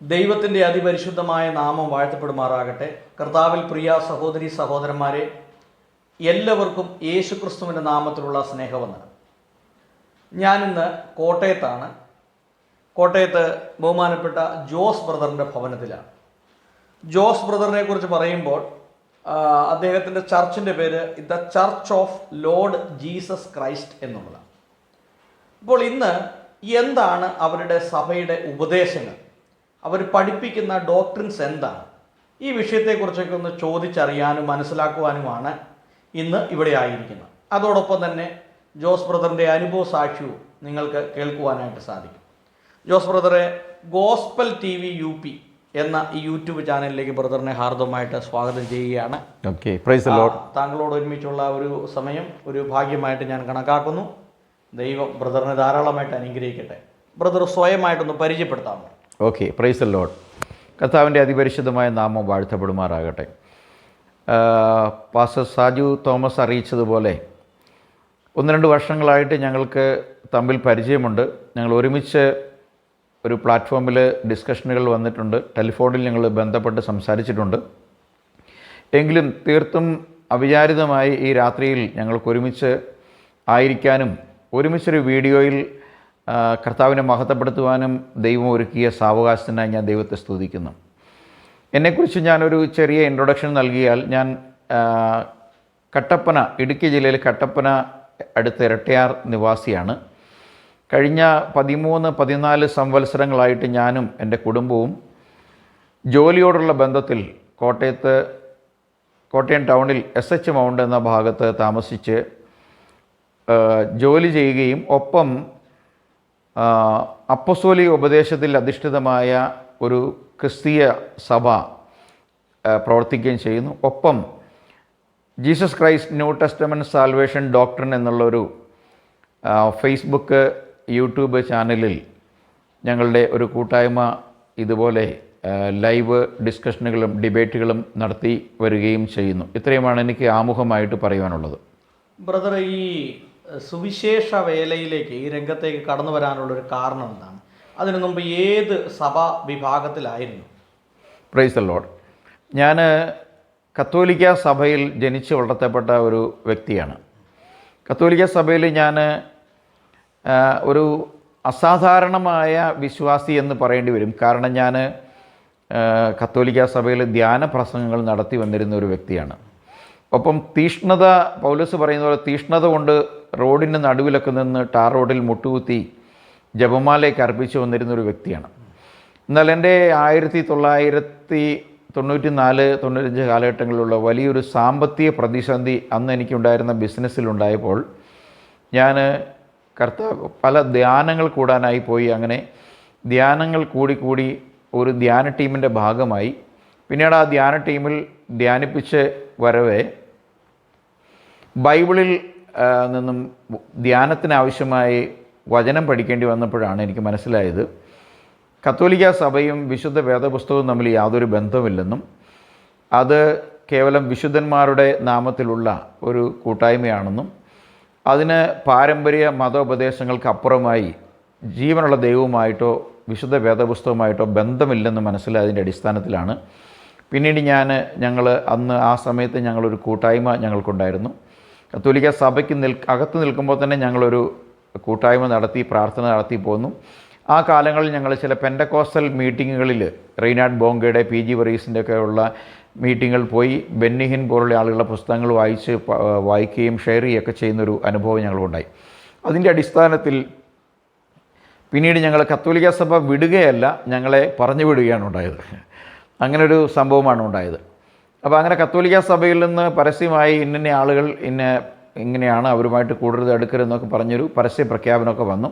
ദൈവത്തിൻ്റെ അതിപരിശുദ്ധമായ നാമം വാഴ്ത്തപ്പെടുമാറാകട്ടെ. കർത്താവിൽ പ്രിയ സഹോദരി സഹോദരന്മാരെ, എല്ലാവർക്കും യേശുക്രിസ്തുവിൻ്റെ നാമത്തിലുള്ള സ്നേഹവന്ദനം. ഞാനിന്ന് കോട്ടയത്താണ്. കോട്ടയത്ത് ബഹുമാനപ്പെട്ട ജോസ് ബ്രദറിൻ്റെ ഭവനത്തിലാണ്. ജോസ് ബ്രദറിനെ കുറിച്ച് പറയുമ്പോൾ അദ്ദേഹത്തിൻ്റെ ചർച്ചിൻ്റെ പേര് the church of Lord Jesus Christ എന്നുള്ളതാണ്. അപ്പോൾ ഇന്ന് എന്താണ് അവരുടെ സഭയുടെ ഉപദേശങ്ങൾ, അവർ പഠിപ്പിക്കുന്ന ഡോക്ട്രിൻസ് എന്താണ്, ഈ വിഷയത്തെക്കുറിച്ചൊക്കെ ഒന്ന് ചോദിച്ചറിയാനും മനസ്സിലാക്കുവാനുമാണ് ഇന്ന് ഇവിടെ ആയിരിക്കുന്നത്. അതോടൊപ്പം തന്നെ ജോസ് ബ്രദറിൻ്റെ അനുഭവ സാക്ഷ്യവും നിങ്ങൾക്ക് കേൾക്കുവാനായിട്ട് സാധിക്കും. ജോസ് ബ്രദറെ ഗോസ്പൽ TV UP എന്ന ഈ യൂട്യൂബ് ചാനലിലേക്ക് ബ്രദറിനെ ഹാർദവമായിട്ട് സ്വാഗതം ചെയ്യുകയാണ്. Okay, praise the Lord. താങ്കളോട് ഒരുമിച്ചുള്ള ഒരു സമയം ഒരു ഭാഗ്യമായിട്ട് ഞാൻ കണക്കാക്കുന്നു. ദൈവം ബ്രദറിനെ ധാരാളമായിട്ട് അനുഗ്രഹിക്കട്ടെ. ബ്രദർ സ്വയമായിട്ടൊന്ന് പരിചയപ്പെടുത്താമോ? Okay, praise the lord. കർത്താവിൻ്റെ അതിപരിശുദ്ധമായ നാമം വാഴ്ത്തപ്പെടുമാറാകട്ടെ. പാസ്റ്റർ സാജു തോമസ് അറിയിച്ചതുപോലെ 1-2 വർഷങ്ങളായിട്ട് ഞങ്ങൾക്ക് തമ്മിൽ പരിചയമുണ്ട്. ഞങ്ങൾ ഒരുമിച്ച് ഒരു പ്ലാറ്റ്ഫോമിൽ ഡിസ്കഷനുകൾ വന്നിട്ടുണ്ട്. ടെലിഫോണിൽ ഞങ്ങൾ ബന്ധപ്പെട്ട് സംസാരിച്ചിട്ടുണ്ട്. എങ്കിലും തീർത്തും അവിചാരിതമായി ഈ രാത്രിയിൽ ഞങ്ങൾക്ക് ഒരുമിച്ച് ആയിരിക്കാനും ഒരുമിച്ചൊരു വീഡിയോയിൽ കർത്താവിനെ മഹത്വപ്പെടുത്തുവാനും ദൈവം ഒരുക്കിയ സാവകാശത്തിനായി ഞാൻ ദൈവത്തെ സ്തുതിക്കുന്നു. എന്നെക്കുറിച്ച് ഞാനൊരു ചെറിയ ഇൻട്രൊഡക്ഷൻ നൽകിയാൽ, ഞാൻ കട്ടപ്പന, ഇടുക്കി ജില്ലയിൽ കട്ടപ്പന അടുത്ത് ഇരട്ടയാർ നിവാസിയാണ്. കഴിഞ്ഞ 13-14 സംവത്സരങ്ങളായിട്ട് ഞാനും എൻ്റെ കുടുംബവും ജോലിയോടുള്ള ബന്ധത്തിൽ കോട്ടയം ടൗണിൽ SH മൗണ്ട് എന്ന ഭാഗത്ത് താമസിച്ച് ജോലി ചെയ്യുകയും ഒപ്പം അപ്പസ്തോലിക ഉപദേശത്തിൽ അധിഷ്ഠിതമായ ഒരു ക്രിസ്തീയ സഭ പ്രവർത്തിക്കുകയും ചെയ്യുന്നു. ഒപ്പം Jesus Christ new testament salvation doctrine എന്നുള്ളൊരു ഫേസ്ബുക്ക് യൂട്യൂബ് ചാനലിൽ ഞങ്ങളുടെ ഒരു കൂട്ടായ്മ ഇതുപോലെ ലൈവ് ഡിസ്കഷനുകളും ഡിബേറ്റുകളും നടത്തി വരികയും ചെയ്യുന്നു. ഇത്രയുമാണ് എനിക്ക് ആമുഖമായിട്ട് പറയുവാനുള്ളത്. ബ്രദർ, ഈ സുവിശേഷ വേലയിലേക്ക്, ഈ രംഗത്തേക്ക് കടന്നു വരാനുള്ളൊരു കാരണം എന്താണ്? അതിനു മുമ്പ് ഏത് സഭാ വിഭാഗത്തിലായിരുന്നു? Price the Lord. ഞാൻ കത്തോലിക്ക സഭയിൽ ജനിച്ച് വളർത്തപ്പെട്ട ഒരു വ്യക്തിയാണ്. കത്തോലിക്ക സഭയിൽ ഞാൻ ഒരു അസാധാരണമായ വിശ്വാസി എന്ന് പറയേണ്ടി വരും. കാരണം ഞാൻ കത്തോലിക്ക സഭയിൽ ധ്യാന പ്രസംഗങ്ങൾ നടത്തി വന്നിരുന്ന ഒരു വ്യക്തിയാണ്. ഒപ്പം തീഷ്ണത, പൗലോസ് പറയുന്ന പോലെ തീഷ്ണത കൊണ്ട് റോഡിൻ്റെ നടുവിലൊക്കെ നിന്ന് ടാർ റോഡിൽ മുട്ടുകുത്തി ജപമാലയ്ക്ക് അർപ്പിച്ചു വന്നിരുന്ന ഒരു വ്യക്തിയാണ്. എന്നാൽ എൻ്റെ 1994-95 കാലഘട്ടങ്ങളിലുള്ള വലിയൊരു സാമ്പത്തിക പ്രതിസന്ധി അന്ന് എനിക്കുണ്ടായിരുന്ന ബിസിനസ്സിലുണ്ടായപ്പോൾ ഞാൻ പല ധ്യാനങ്ങൾ കൂടാനായി പോയി. അങ്ങനെ ധ്യാനങ്ങൾ കൂടി ഒരു ധ്യാന ടീമിൻ്റെ ഭാഗമായി. പിന്നീട് ആ ധ്യാന ടീമിൽ ധ്യാനിപ്പിച്ച് വരവേ ബൈബിളിൽ നിന്നും ധ്യാനത്തിനാവശ്യമായി വചനം പഠിക്കേണ്ടി വന്നപ്പോഴാണ് എനിക്ക് മനസ്സിലായത് കത്തോലിക്ക സഭയും വിശുദ്ധ വേദപുസ്തകവും തമ്മിൽ യാതൊരു ബന്ധമില്ലെന്നും അത് കേവലം വിശുദ്ധന്മാരുടെ നാമത്തിലുള്ള ഒരു കൂട്ടായ്മയാണെന്നും അതിന് പാരമ്പര്യ മതോപദേശങ്ങൾക്കപ്പുറമായി ജീവനുള്ള ദൈവവുമായിട്ടോ വിശുദ്ധ വേദപുസ്തകവുമായിട്ടോ ബന്ധമില്ലെന്ന് മനസ്സിലായതിൻ്റെ അടിസ്ഥാനത്തിലാണ് പിന്നീട് ഞങ്ങൾ ആ സമയത്ത് ഞങ്ങളൊരു കൂട്ടായ്മ ഞങ്ങൾക്കുണ്ടായിരുന്നു. കത്തോലിക്ക സഭയ്ക്ക് അകത്ത് നിൽക്കുമ്പോൾ തന്നെ ഞങ്ങളൊരു കൂട്ടായ്മ നടത്തി പ്രാർത്ഥന നടത്തി പോന്നു. ആ കാലങ്ങളിൽ ഞങ്ങൾ ചില പെൻഡക്കോസ്റ്റൽ മീറ്റിങ്ങുകളിൽ റെയ്നാഡ് ബോങ്കയുടെ PG വറീസിൻ്റെ ഒക്കെ ഉള്ള മീറ്റിങ്ങുകൾ പോയി ബെന്നിഹിൻ പോലുള്ള ആളുകളുടെ പുസ്തകങ്ങൾ വായിക്കുകയും ഷെയർ ചെയ്യുകയൊക്കെ ചെയ്യുന്നൊരു അനുഭവം ഞങ്ങൾക്കുണ്ടായി. അതിൻ്റെ അടിസ്ഥാനത്തിൽ പിന്നീട് ഞങ്ങൾ കത്തോലിക്ക സഭ വിടുകയല്ല, ഞങ്ങളെ പറഞ്ഞു വിടുകയാണ് ഉണ്ടായത്. അങ്ങനൊരു സംഭവമാണ് ഉണ്ടായത്. അപ്പോൾ അങ്ങനെ കത്തോലിക്ക സഭയിൽ നിന്ന് പരസ്യമായി ഇന്ന ആളുകൾ ഇങ്ങനെയാണ്, അവരുമായിട്ട് കൂടുതൽ അടുക്കരുതെന്നൊക്കെ പറഞ്ഞൊരു പരസ്യ പ്രഖ്യാപനമൊക്കെ വന്നു.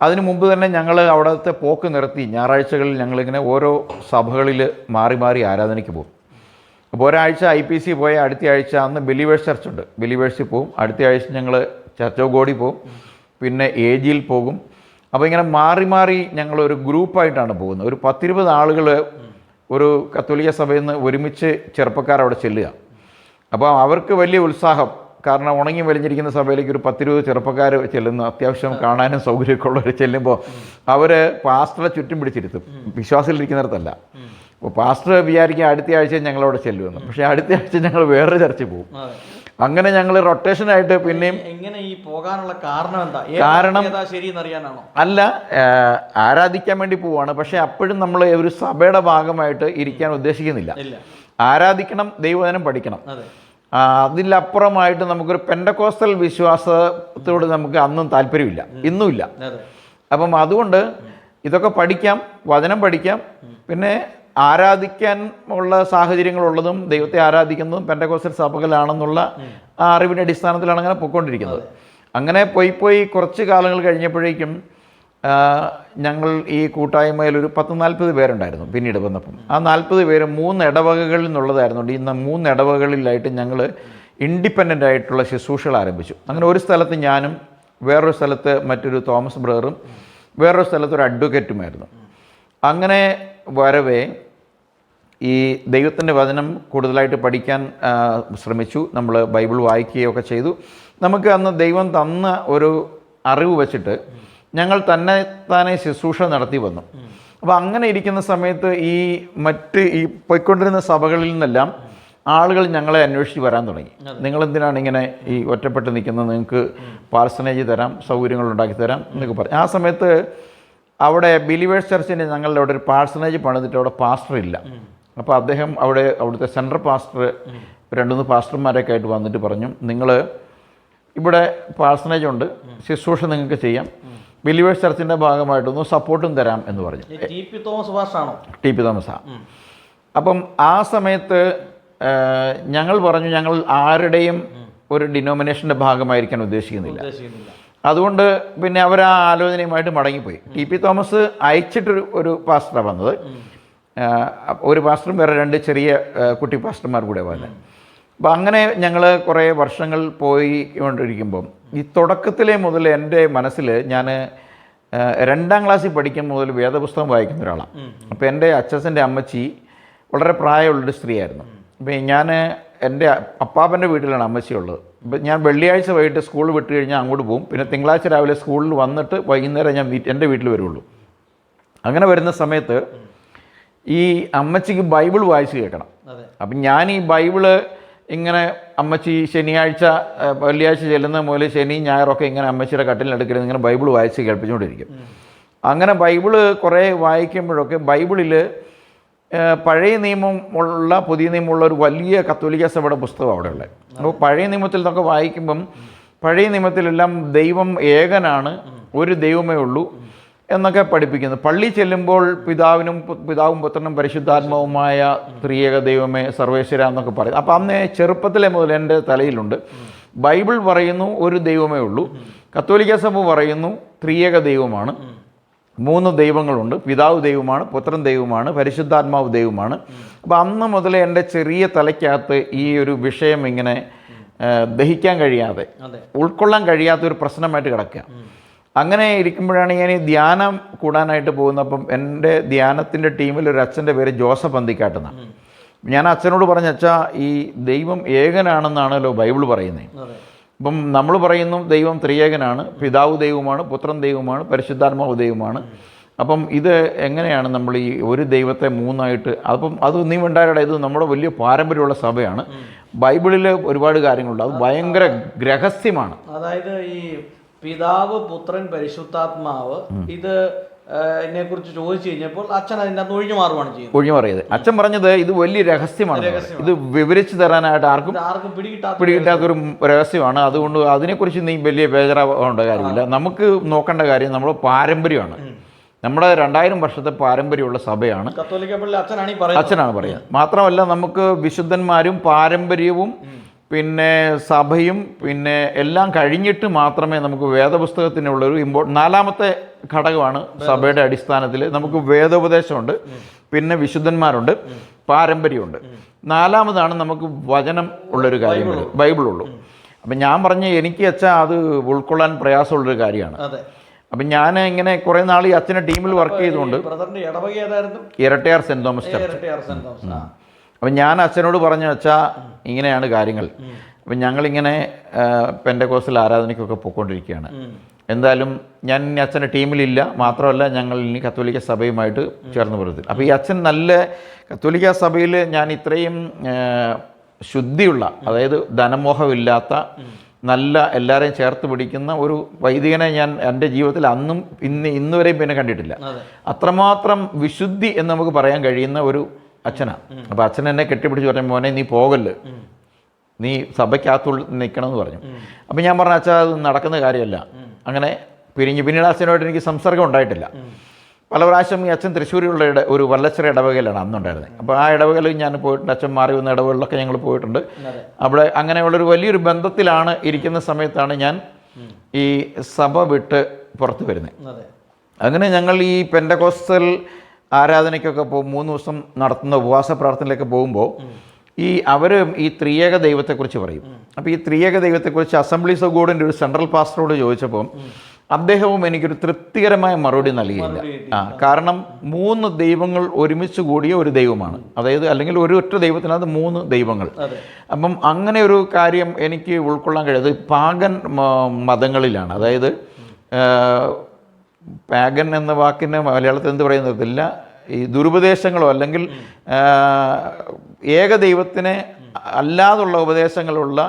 അതിനു മുമ്പ് തന്നെ ഞങ്ങൾ അവിടുത്തെ പോക്ക് നിർത്തി. ഞായറാഴ്ചകളിൽ ഞങ്ങളിങ്ങനെ ഓരോ സഭകളിൽ മാറി ആരാധനയ്ക്ക് പോകും. അപ്പോൾ ഒരാഴ്ച IPC പോയ അടുത്ത ആഴ്ച അന്ന് ബിലീവേഴ്സ് ചർച്ചുണ്ട്, ബിലീവേഴ്സിൽ പോകും. അടുത്ത ആഴ്ച ഞങ്ങൾ ചർച്ച് ഓഫ് ഗോഡിൽ പോകും, പിന്നെ AGയിൽ പോകും. അപ്പോൾ ഇങ്ങനെ മാറി ഞങ്ങളൊരു ഗ്രൂപ്പായിട്ടാണ് പോകുന്നത്. ഒരു 10-20 ആളുകൾ ഒരു കത്തോലിക്ക സഭയിൽ നിന്ന് ഒരുമിച്ച് ചെറുപ്പക്കാർ അവിടെ ചെല്ലുക. അപ്പോൾ അവർക്ക് വലിയ ഉത്സാഹം, കാരണം ഉണങ്ങി വലിഞ്ഞിരിക്കുന്ന സഭയിലേക്ക് ഒരു 10-20 ചെറുപ്പക്കാർ ചെല്ലുന്നു, അത്യാവശ്യം കാണാനും സൗകര്യമൊക്കെ ഉള്ളവർ ചെല്ലുമ്പോൾ അവർ പാസ്റ്ററെ ചുറ്റും പിടിച്ചിരുത്തും, വിശ്വാസത്തിലിരിക്കുന്നിടത്തല്ല. അപ്പോൾ പാസ്റ്റർ വിചാരിക്കുക അടുത്ത ആഴ്ച ഞങ്ങളവിടെ ചെല്ലുമെന്ന്. പക്ഷേ അടുത്ത ആഴ്ച ഞങ്ങൾ വേറൊരു ചർച്ചിൽ പോകും. അങ്ങനെ ഞങ്ങൾ റൊട്ടേഷനായിട്ട് പിന്നെയും. എങ്ങനെ ഈ പോകാനുള്ള കാരണം എന്താ? കാരണം ശരിയെന്നറിയാനാണോ? അല്ല, ആരാധിക്കാൻ വേണ്ടി പോവാണ്. പക്ഷേ അപ്പോഴും നമ്മൾ ഒരു സഭയുടെ ഭാഗമായിട്ട് ഇരിക്കാൻ ഉദ്ദേശിക്കുന്നില്ല. ആരാധിക്കണം, ദൈവവചനം പഠിക്കണം. അതിലപ്പുറമായിട്ട് നമുക്കൊരു പെന്തക്കോസ്റ്റൽ വിശ്വാസത്തോട് നമുക്ക് അന്നും താല്പര്യമില്ല, ഇന്നുമില്ല. അപ്പം അതുകൊണ്ട് ഇതൊക്കെ പഠിക്കാം, വചനം പഠിക്കാം, പിന്നെ ആരാധിക്കാൻ ഉള്ള സാഹചര്യങ്ങളുള്ളതും ദൈവത്തെ ആരാധിക്കുന്നതും പെന്തക്കോസ്റ്റൽ സഭകളാണെന്നുള്ള ആ അറിവിൻ്റെ അടിസ്ഥാനത്തിലാണ് അങ്ങനെ പോയിക്കൊണ്ടിരിക്കുന്നത്. അങ്ങനെ പോയി കുറച്ച് കാലങ്ങൾ കഴിഞ്ഞപ്പോഴേക്കും ഞങ്ങൾ ഈ കൂട്ടായ്മയിൽ ഒരു 10-40 പേരുണ്ടായിരുന്നു. പിന്നീട് വന്നപ്പം ആ 40 പേര് 3 ഇടവകകളിൽ നിന്നുള്ളതായിരുന്നു. ഈ 3 ഇടവകകളിലായിട്ട് ഞങ്ങൾ ഇൻഡിപെൻഡൻ്റ് ആയിട്ടുള്ള ശുശ്രൂഷകൾ ആരംഭിച്ചു. അങ്ങനെ ഒരു സ്ഥലത്ത് ഞാനും, വേറൊരു സ്ഥലത്ത് മറ്റൊരു തോമസ് ബ്രദറും, വേറൊരു സ്ഥലത്ത് ഒരു അഡ്വക്കേറ്റുമായിരുന്നു. അങ്ങനെ വരവേ ഈ ദൈവത്തിൻ്റെ വചനം കൂടുതലായിട്ട് പഠിക്കാൻ ശ്രമിച്ചു. നമ്മൾ ബൈബിൾ വായിക്കുകയൊക്കെ ചെയ്തു. നമുക്ക് അന്ന് ദൈവം തന്ന ഒരു അറിവ് വച്ചിട്ട് ഞങ്ങൾ താനെ ശുശ്രൂഷ നടത്തി വന്നു. അപ്പോൾ അങ്ങനെ ഇരിക്കുന്ന സമയത്ത് ഈ പോയിക്കൊണ്ടിരുന്ന സഭകളിൽ നിന്നെല്ലാം ആളുകൾ ഞങ്ങളെ അന്വേഷിച്ച് വരാൻ തുടങ്ങി. നിങ്ങളെന്തിനാണ് ഇങ്ങനെ ഈ ഒറ്റപ്പെട്ട് നിൽക്കുന്നത്? നിങ്ങൾക്ക് പാർസനേജ് തരാം, സൗകര്യങ്ങൾ ഉണ്ടാക്കി തരാം എന്നൊക്കെ പറയും. ആ സമയത്ത് അവിടെ ബിലീവേഴ്സ് ചർച്ചിൻ്റെ ഞങ്ങളുടെ അവിടെ ഒരു പാർസനേജ് പണിതിട്ട് അവിടെ പാസ്റ്റർ ഇല്ല. അപ്പോൾ അദ്ദേഹം അവിടുത്തെ സെൻട്രൽ പാസ്റ്റർ 2-3 പാസ്റ്റർമാരൊക്കെ ആയിട്ട് വന്നിട്ട് പറഞ്ഞു, നിങ്ങൾ ഇവിടെ പാർസനേജ് ഉണ്ട്, ശുശ്രൂഷ നിങ്ങൾക്ക് ചെയ്യാം, ബിലീവേഴ്സ് ചർച്ചിൻ്റെ ഭാഗമായിട്ടൊന്ന് സപ്പോർട്ടും തരാം എന്ന് പറഞ്ഞു. ടി.പി. തോമസാണ്. അപ്പം ആ സമയത്ത് ഞങ്ങൾ പറഞ്ഞു, ഞങ്ങൾ ആരുടെയും ഒരു ഡിനോമിനേഷൻ്റെ ഭാഗമായിരിക്കാൻ ഉദ്ദേശിക്കുന്നില്ല. അതുകൊണ്ട് പിന്നെ അവർ ആ ആലോചനയുമായിട്ട് മടങ്ങിപ്പോയി. ടി.പി. തോമസ് അയച്ചിട്ടൊരു പാസ്റ്ററാണ് വന്നത്. ഒരു പാസ്റ്ററും വേറെ 2 ചെറിയ കുട്ടി പാസ്റ്റർമാർ കൂടെ വന്നത്. അപ്പോൾ അങ്ങനെ ഞങ്ങൾ കുറേ വർഷങ്ങൾ പോയി കൊണ്ടിരിക്കുമ്പം ഈ തുടക്കത്തിലെ മുതൽ എൻ്റെ മനസ്സിൽ ഞാൻ 2ാം ക്ലാസ്സിൽ പഠിക്കും മുതൽ വേദപുസ്തകം വായിക്കുന്ന ഒരാളാണ്. അപ്പോൾ എൻ്റെ അച്ഛൻ്റെ അമ്മച്ചി വളരെ പ്രായമുള്ളൊരു സ്ത്രീയായിരുന്നു. അപ്പോൾ ഞാൻ എൻ്റെ അപ്പാപ്പൻ്റെ വീട്ടിലാണ് അമ്മച്ചി ഉള്ളത്. അപ്പോൾ ഞാൻ വെള്ളിയാഴ്ച വൈകിട്ട് സ്കൂൾ വിട്ട് കഴിഞ്ഞാൽ അങ്ങോട്ട് പോകും. പിന്നെ തിങ്കളാഴ്ച രാവിലെ സ്കൂളിൽ വന്നിട്ട് വൈകുന്നേരം ഞാൻ എൻ്റെ വീട്ടിൽ വരുള്ളൂ. അങ്ങനെ വരുന്ന സമയത്ത് ഈ അമ്മച്ചിക്ക് ബൈബിൾ വായിച്ച് കേൾക്കണം. അപ്പം ഞാൻ ഈ ബൈബിള് ഇങ്ങനെ അമ്മച്ചി വെള്ളിയാഴ്ച ചെല്ലുന്ന മുതൽ ശനി ഞായറൊക്കെ ഇങ്ങനെ അമ്മച്ചിയുടെ കട്ടിലിനടുക്കരുത് ഇങ്ങനെ ബൈബിൾ വായിച്ച് കേൾപ്പിച്ചുകൊണ്ടിരിക്കും. അങ്ങനെ ബൈബിള് കുറേ വായിക്കുമ്പോഴൊക്കെ ബൈബിളിൽ പഴയ നിയമമുള്ള പുതിയ നിയമമുള്ള ഒരു വലിയ കത്തോലിക്ക സഭയുടെ പുസ്തകം അവിടെ ഉള്ളത്. അപ്പോൾ പഴയ നിയമത്തിൽ നിന്നൊക്കെ വായിക്കുമ്പം പഴയ നിയമത്തിലെല്ലാം ദൈവം ഏകനാണ്, ഒരു ദൈവമേ ഉള്ളൂ എന്നൊക്കെ പഠിപ്പിക്കുന്നു. പള്ളി ചെല്ലുമ്പോൾ പിതാവും പുത്രനും പരിശുദ്ധാത്മാവുമായ ത്രിയേക ദൈവമേ സർവേശ്വര എന്നൊക്കെ പറയും. അപ്പോൾ അന്ന് ചെറുപ്പത്തിലെ മുതൽ എൻ്റെ തലയിലുണ്ട്, ബൈബിൾ പറയുന്നു ഒരു ദൈവമേ ഉള്ളൂ, കത്തോലിക്ക സഭ പറയുന്നു ത്രിയേക ദൈവമാണ്, 3 ദൈവങ്ങളുണ്ട്, പിതാവ് ദൈവമാണ്, പുത്രൻ ദൈവമാണ്, പരിശുദ്ധാത്മാവ് ദൈവമാണ്. അപ്പോൾ അന്ന് മുതൽ എൻ്റെ ചെറിയ തലയ്ക്കകത്ത് ഈ ഒരു വിഷയം ഇങ്ങനെ ദഹിക്കാൻ കഴിയാതെ, ഉൾക്കൊള്ളാൻ കഴിയാത്തൊരു പ്രശ്നമായിട്ട് കിടക്കുക. അങ്ങനെ ഇരിക്കുമ്പോഴാണ് ഞാൻ ഈ ധ്യാനം കൂടാനായിട്ട് പോകുന്നപ്പം എൻ്റെ ധ്യാനത്തിൻ്റെ ടീമിൽ ഒരു അച്ഛൻ്റെ പേര് ജോസഫ് അന്തിക്കാട്ടെന്നാണ്. ഞാൻ അച്ഛനോട് പറഞ്ഞ, അച്ഛാ ഈ ദൈവം ഏകനാണെന്നാണല്ലോ ബൈബിൾ പറയുന്നത്. അപ്പം നമ്മൾ പറയുന്നു ദൈവം ത്രിയേകനാണ്, പിതാവ് ദൈവമാണ്, പുത്രൻ ദൈവമാണ്, പരിശുദ്ധാത്മാവ് ദൈവമാണ്. അപ്പം ഇത് എങ്ങനെയാണ് നമ്മൾ ഈ ഒരു ദൈവത്തെ 3ആയിട്ട്? അപ്പം അത് നീ ഉണ്ടാകട്ടെ, ഇത് നമ്മുടെ വലിയ പാരമ്പര്യമുള്ള സഭയാണ്, ബൈബിളിൽ ഒരുപാട് കാര്യങ്ങളുണ്ട്, അത് ഭയങ്കര രഹസ്യമാണ്. അതായത് ഈ പിതാവ് പുത്രൻ പരിശുദ്ധാത്മാവ് ഇത് ഇതിനെക്കുറിച്ച് ചോദിച്ചു കഴിഞ്ഞപ്പോൾ അച്ഛൻ അതിൻ്റെ അകത്ത് ഒഴിഞ്ഞു മാറിയത്. അച്ഛൻ പറഞ്ഞത് ഇത് വലിയ രഹസ്യമാണ്, ഇത് വിവരിച്ചു തരാനായിട്ട് ആർക്കും പിടികിട്ടാത്തൊരു രഹസ്യമാണ്. അതുകൊണ്ട് അതിനെക്കുറിച്ച് നീ വലിയ ബേജാറാവേണ്ട കാര്യമില്ല. നമുക്ക് നോക്കേണ്ട കാര്യം നമ്മുടെ പാരമ്പര്യമാണ്. നമ്മുടെ 2000 വർഷത്തെ പാരമ്പര്യമുള്ള സഭയാണ്, അച്ഛനാണ് പറയുന്നത്. മാത്രമല്ല നമുക്ക് വിശുദ്ധന്മാരും പാരമ്പര്യവും പിന്നെ സഭയും പിന്നെ എല്ലാം കഴിഞ്ഞിട്ട് മാത്രമേ നമുക്ക് വേദപുസ്തകത്തിനുള്ളൊരു 4ാമത്തെ ഘടകമാണ് സഭയുടെ അടിസ്ഥാനത്തിൽ. നമുക്ക് വേദോപദേശമുണ്ട്, പിന്നെ വിശുദ്ധന്മാരുണ്ട്, പാരമ്പര്യമുണ്ട്. 4ാമതാണ് നമുക്ക് വചനം ഉള്ളൊരു കാര്യങ്ങൾ, ബൈബിളുള്ളൂ. അപ്പം ഞാൻ പറഞ്ഞ എനിക്ക് അച്ഛാ അത് ഉൾക്കൊള്ളാൻ പ്രയാസമുള്ളൊരു കാര്യമാണ്. അപ്പം ഞാൻ ഇങ്ങനെ കുറേ നാൾ ഈ അച്ഛൻ്റെ ടീമിൽ വർക്ക് ചെയ്തുകൊണ്ട് ഇരട്ടയാർ സെൻറ് തോമസ് ചർച്ച്. അപ്പം ഞാൻ അച്ഛനോട് പറഞ്ഞു, അച്ഛാ ഇങ്ങനെയാണ് കാര്യങ്ങൾ. അപ്പം ഞങ്ങളിങ്ങനെ പെന്തക്കോസ്തൽ ആരാധനയ്ക്കൊക്കെ പോയിക്കൊണ്ടിരിക്കുകയാണ്. എന്തായാലും ഞാൻ ഇനി അച്ഛൻ്റെ ടീമിലില്ല, മാത്രമല്ല ഞങ്ങൾ ഇനി കത്തോലിക്ക സഭയുമായിട്ട് ചേർന്ന് പ്രവർത്തിക്കും. അപ്പോൾ ഈ അച്ഛൻ നല്ല കത്തോലിക്ക സഭയിൽ ഞാൻ ഇത്രയും ശുദ്ധിയുള്ള, അതായത് ധനമോഹമില്ലാത്ത, നല്ല എല്ലാവരെയും ചേർത്ത് പിടിക്കുന്ന ഒരു വൈദികനെ ഞാൻ എൻ്റെ ജീവിതത്തിൽ അന്നും ഇന്നുവരെയും പിന്നെ കണ്ടിട്ടില്ല. അത്രമാത്രം വിശുദ്ധി എന്ന് നമുക്ക് പറയാൻ കഴിയുന്ന ഒരു അച്ഛനാണ്. അപ്പോൾ അച്ഛൻ എന്നെ കെട്ടിപ്പിടിച്ച് പറഞ്ഞു, മോനെ നീ പോകല്ല്, നീ സഭയ്ക്കകത്തുള്ള നിൽക്കണമെന്ന് പറഞ്ഞു. അപ്പം ഞാൻ പറഞ്ഞു, അച്ഛാ അത് നടക്കുന്ന കാര്യമല്ല. അങ്ങനെ പിന്നീട് അച്ഛനുമായിട്ട് എനിക്ക് സംസർഗം ഉണ്ടായിട്ടില്ല. പല പ്രാവശ്യം ഈ അച്ഛൻ തൃശ്ശൂരിലുള്ള ഒരു വല്ലച്ചിറ ഇടവകയിലാണ് അന്നുണ്ടായിരുന്നത്. അപ്പോൾ ആ ഇടവകയിൽ ഞാൻ പോയിട്ടുണ്ട്. അച്ഛൻ മാറി വന്ന ഇടവകളിലൊക്കെ ഞങ്ങൾ പോയിട്ടുണ്ട്. അവിടെ അങ്ങനെയുള്ളൊരു വലിയൊരു ബന്ധത്തിലാണ് ഇരിക്കുന്ന സമയത്താണ് ഞാൻ ഈ സഭ വിട്ട് പുറത്ത് വരുന്നത്. അങ്ങനെ ഞങ്ങൾ ഈ പെന്തക്കോസ്തൽ ആരാധനയ്ക്കൊക്കെ 3 ദിവസം നടത്തുന്ന ഉപവാസ പ്രാർത്ഥനയിലൊക്കെ പോകുമ്പോൾ അവർ ഈ ത്രിയേക ദൈവത്തെക്കുറിച്ച് പറയും. അപ്പോൾ ഈ ത്രിയേക ദൈവത്തെക്കുറിച്ച് അസംബ്ലീസ് ഓഫ് ഗോഡിൻ്റെ ഒരു സെൻട്രൽ പാസ്റ്ററോട് ചോദിച്ചപ്പോൾ അദ്ദേഹവും എനിക്കൊരു തൃപ്തികരമായ മറുപടി നൽകിയില്ല. കാരണം 3 ദൈവങ്ങൾ ഒരുമിച്ച് കൂടിയ ഒരു ദൈവമാണ്, അതായത് അല്ലെങ്കിൽ ഒരു ഒറ്റ ദൈവത്തിനകത്ത് 3 ദൈവങ്ങൾ. അപ്പം അങ്ങനെ ഒരു കാര്യം എനിക്ക് ഉൾക്കൊള്ളാൻ കഴിയാതെ പാഗൻ മതങ്ങളിലാണ്, അതായത് പാഗൻ എന്ന വാക്കിന് മലയാളത്തിൽ എന്ത് പറയുന്നതില്ല, ഈ ദുരുപദേശങ്ങളോ അല്ലെങ്കിൽ ഏകദൈവത്തിനെ അല്ലാതുള്ള ഉപദേശങ്ങളുള്ള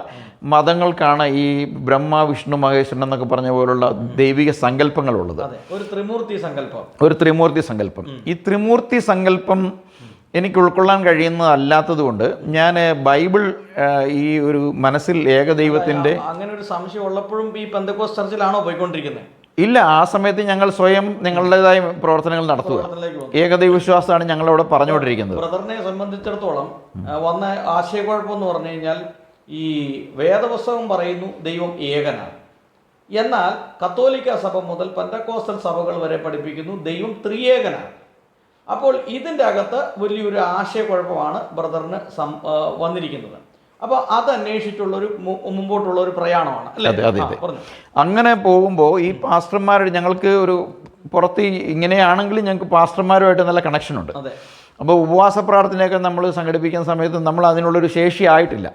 മതങ്ങൾക്കാണ് ഈ ബ്രഹ്മ വിഷ്ണു മഹേശ്വരൻ എന്നൊക്കെ പറഞ്ഞ പോലുള്ള ദൈവിക സങ്കല്പങ്ങളുള്ളത്. ഒരു ത്രിമൂർത്തി സങ്കല്പം. ഈ ത്രിമൂർത്തി സങ്കല്പം എനിക്ക് ഉൾക്കൊള്ളാൻ കഴിയുന്നതല്ലാത്തത് കൊണ്ട് ഞാൻ ബൈബിൾ ഈ ഒരു മനസ്സിൽ ഏകദൈവത്തിൻ്റെ അങ്ങനെ ഒരു സംശയം ഉള്ളപ്പോഴും ഈ പെന്തക്കോസ്ത് ചർച്ചിലാണോ പോയിക്കൊണ്ടിരിക്കുന്നത്? ഇല്ല, ആ സമയത്ത് ഞങ്ങൾ സ്വയം ഞങ്ങളുടേതായ പ്രവർത്തനങ്ങൾ നടത്തുക. ഏകദൈവ വിശ്വാസമാണ് ഞങ്ങളവിടെ പറഞ്ഞുകൊണ്ടിരിക്കുന്നത്. ബ്രദറിനെ സംബന്ധിച്ചിടത്തോളം വന്ന ആശയക്കുഴപ്പം എന്ന് പറഞ്ഞു കഴിഞ്ഞാൽ, ഈ വേദപുസ്തകം പറയുന്നു ദൈവം ഏകനാണ്, എന്നാൽ കത്തോലിക്ക സഭ മുതൽ പെന്തക്കോസ്തൽ സഭകൾ വരെ പഠിപ്പിക്കുന്നു ദൈവം ത്രിയേകനാണ്. അപ്പോൾ ഇതിൻ്റെ അകത്ത് വലിയൊരു ആശയക്കുഴപ്പമാണ് ബ്രദറിന് വന്നിരിക്കുന്നത്. അപ്പോൾ അത് അന്വേഷിച്ചുള്ളൊരു മുമ്പോട്ടുള്ള ഒരു പ്രയാണമാണ് അല്ലേ? അതെ. അങ്ങനെ പോകുമ്പോൾ ഈ പാസ്റ്റർമാരുടെ ഞങ്ങൾക്ക് ഒരു പുറത്ത് ഇങ്ങനെയാണെങ്കിലും ഞങ്ങൾക്ക് പാസ്റ്റർമാരുമായിട്ട് നല്ല കണക്ഷനുണ്ട്. അപ്പോൾ ഉപവാസ പ്രാർത്ഥനയൊക്കെ നമ്മൾ സംഘടിപ്പിക്കുന്ന സമയത്ത് നമ്മൾ അതിനുള്ളൊരു ശേഷി ആയിട്ടില്ല.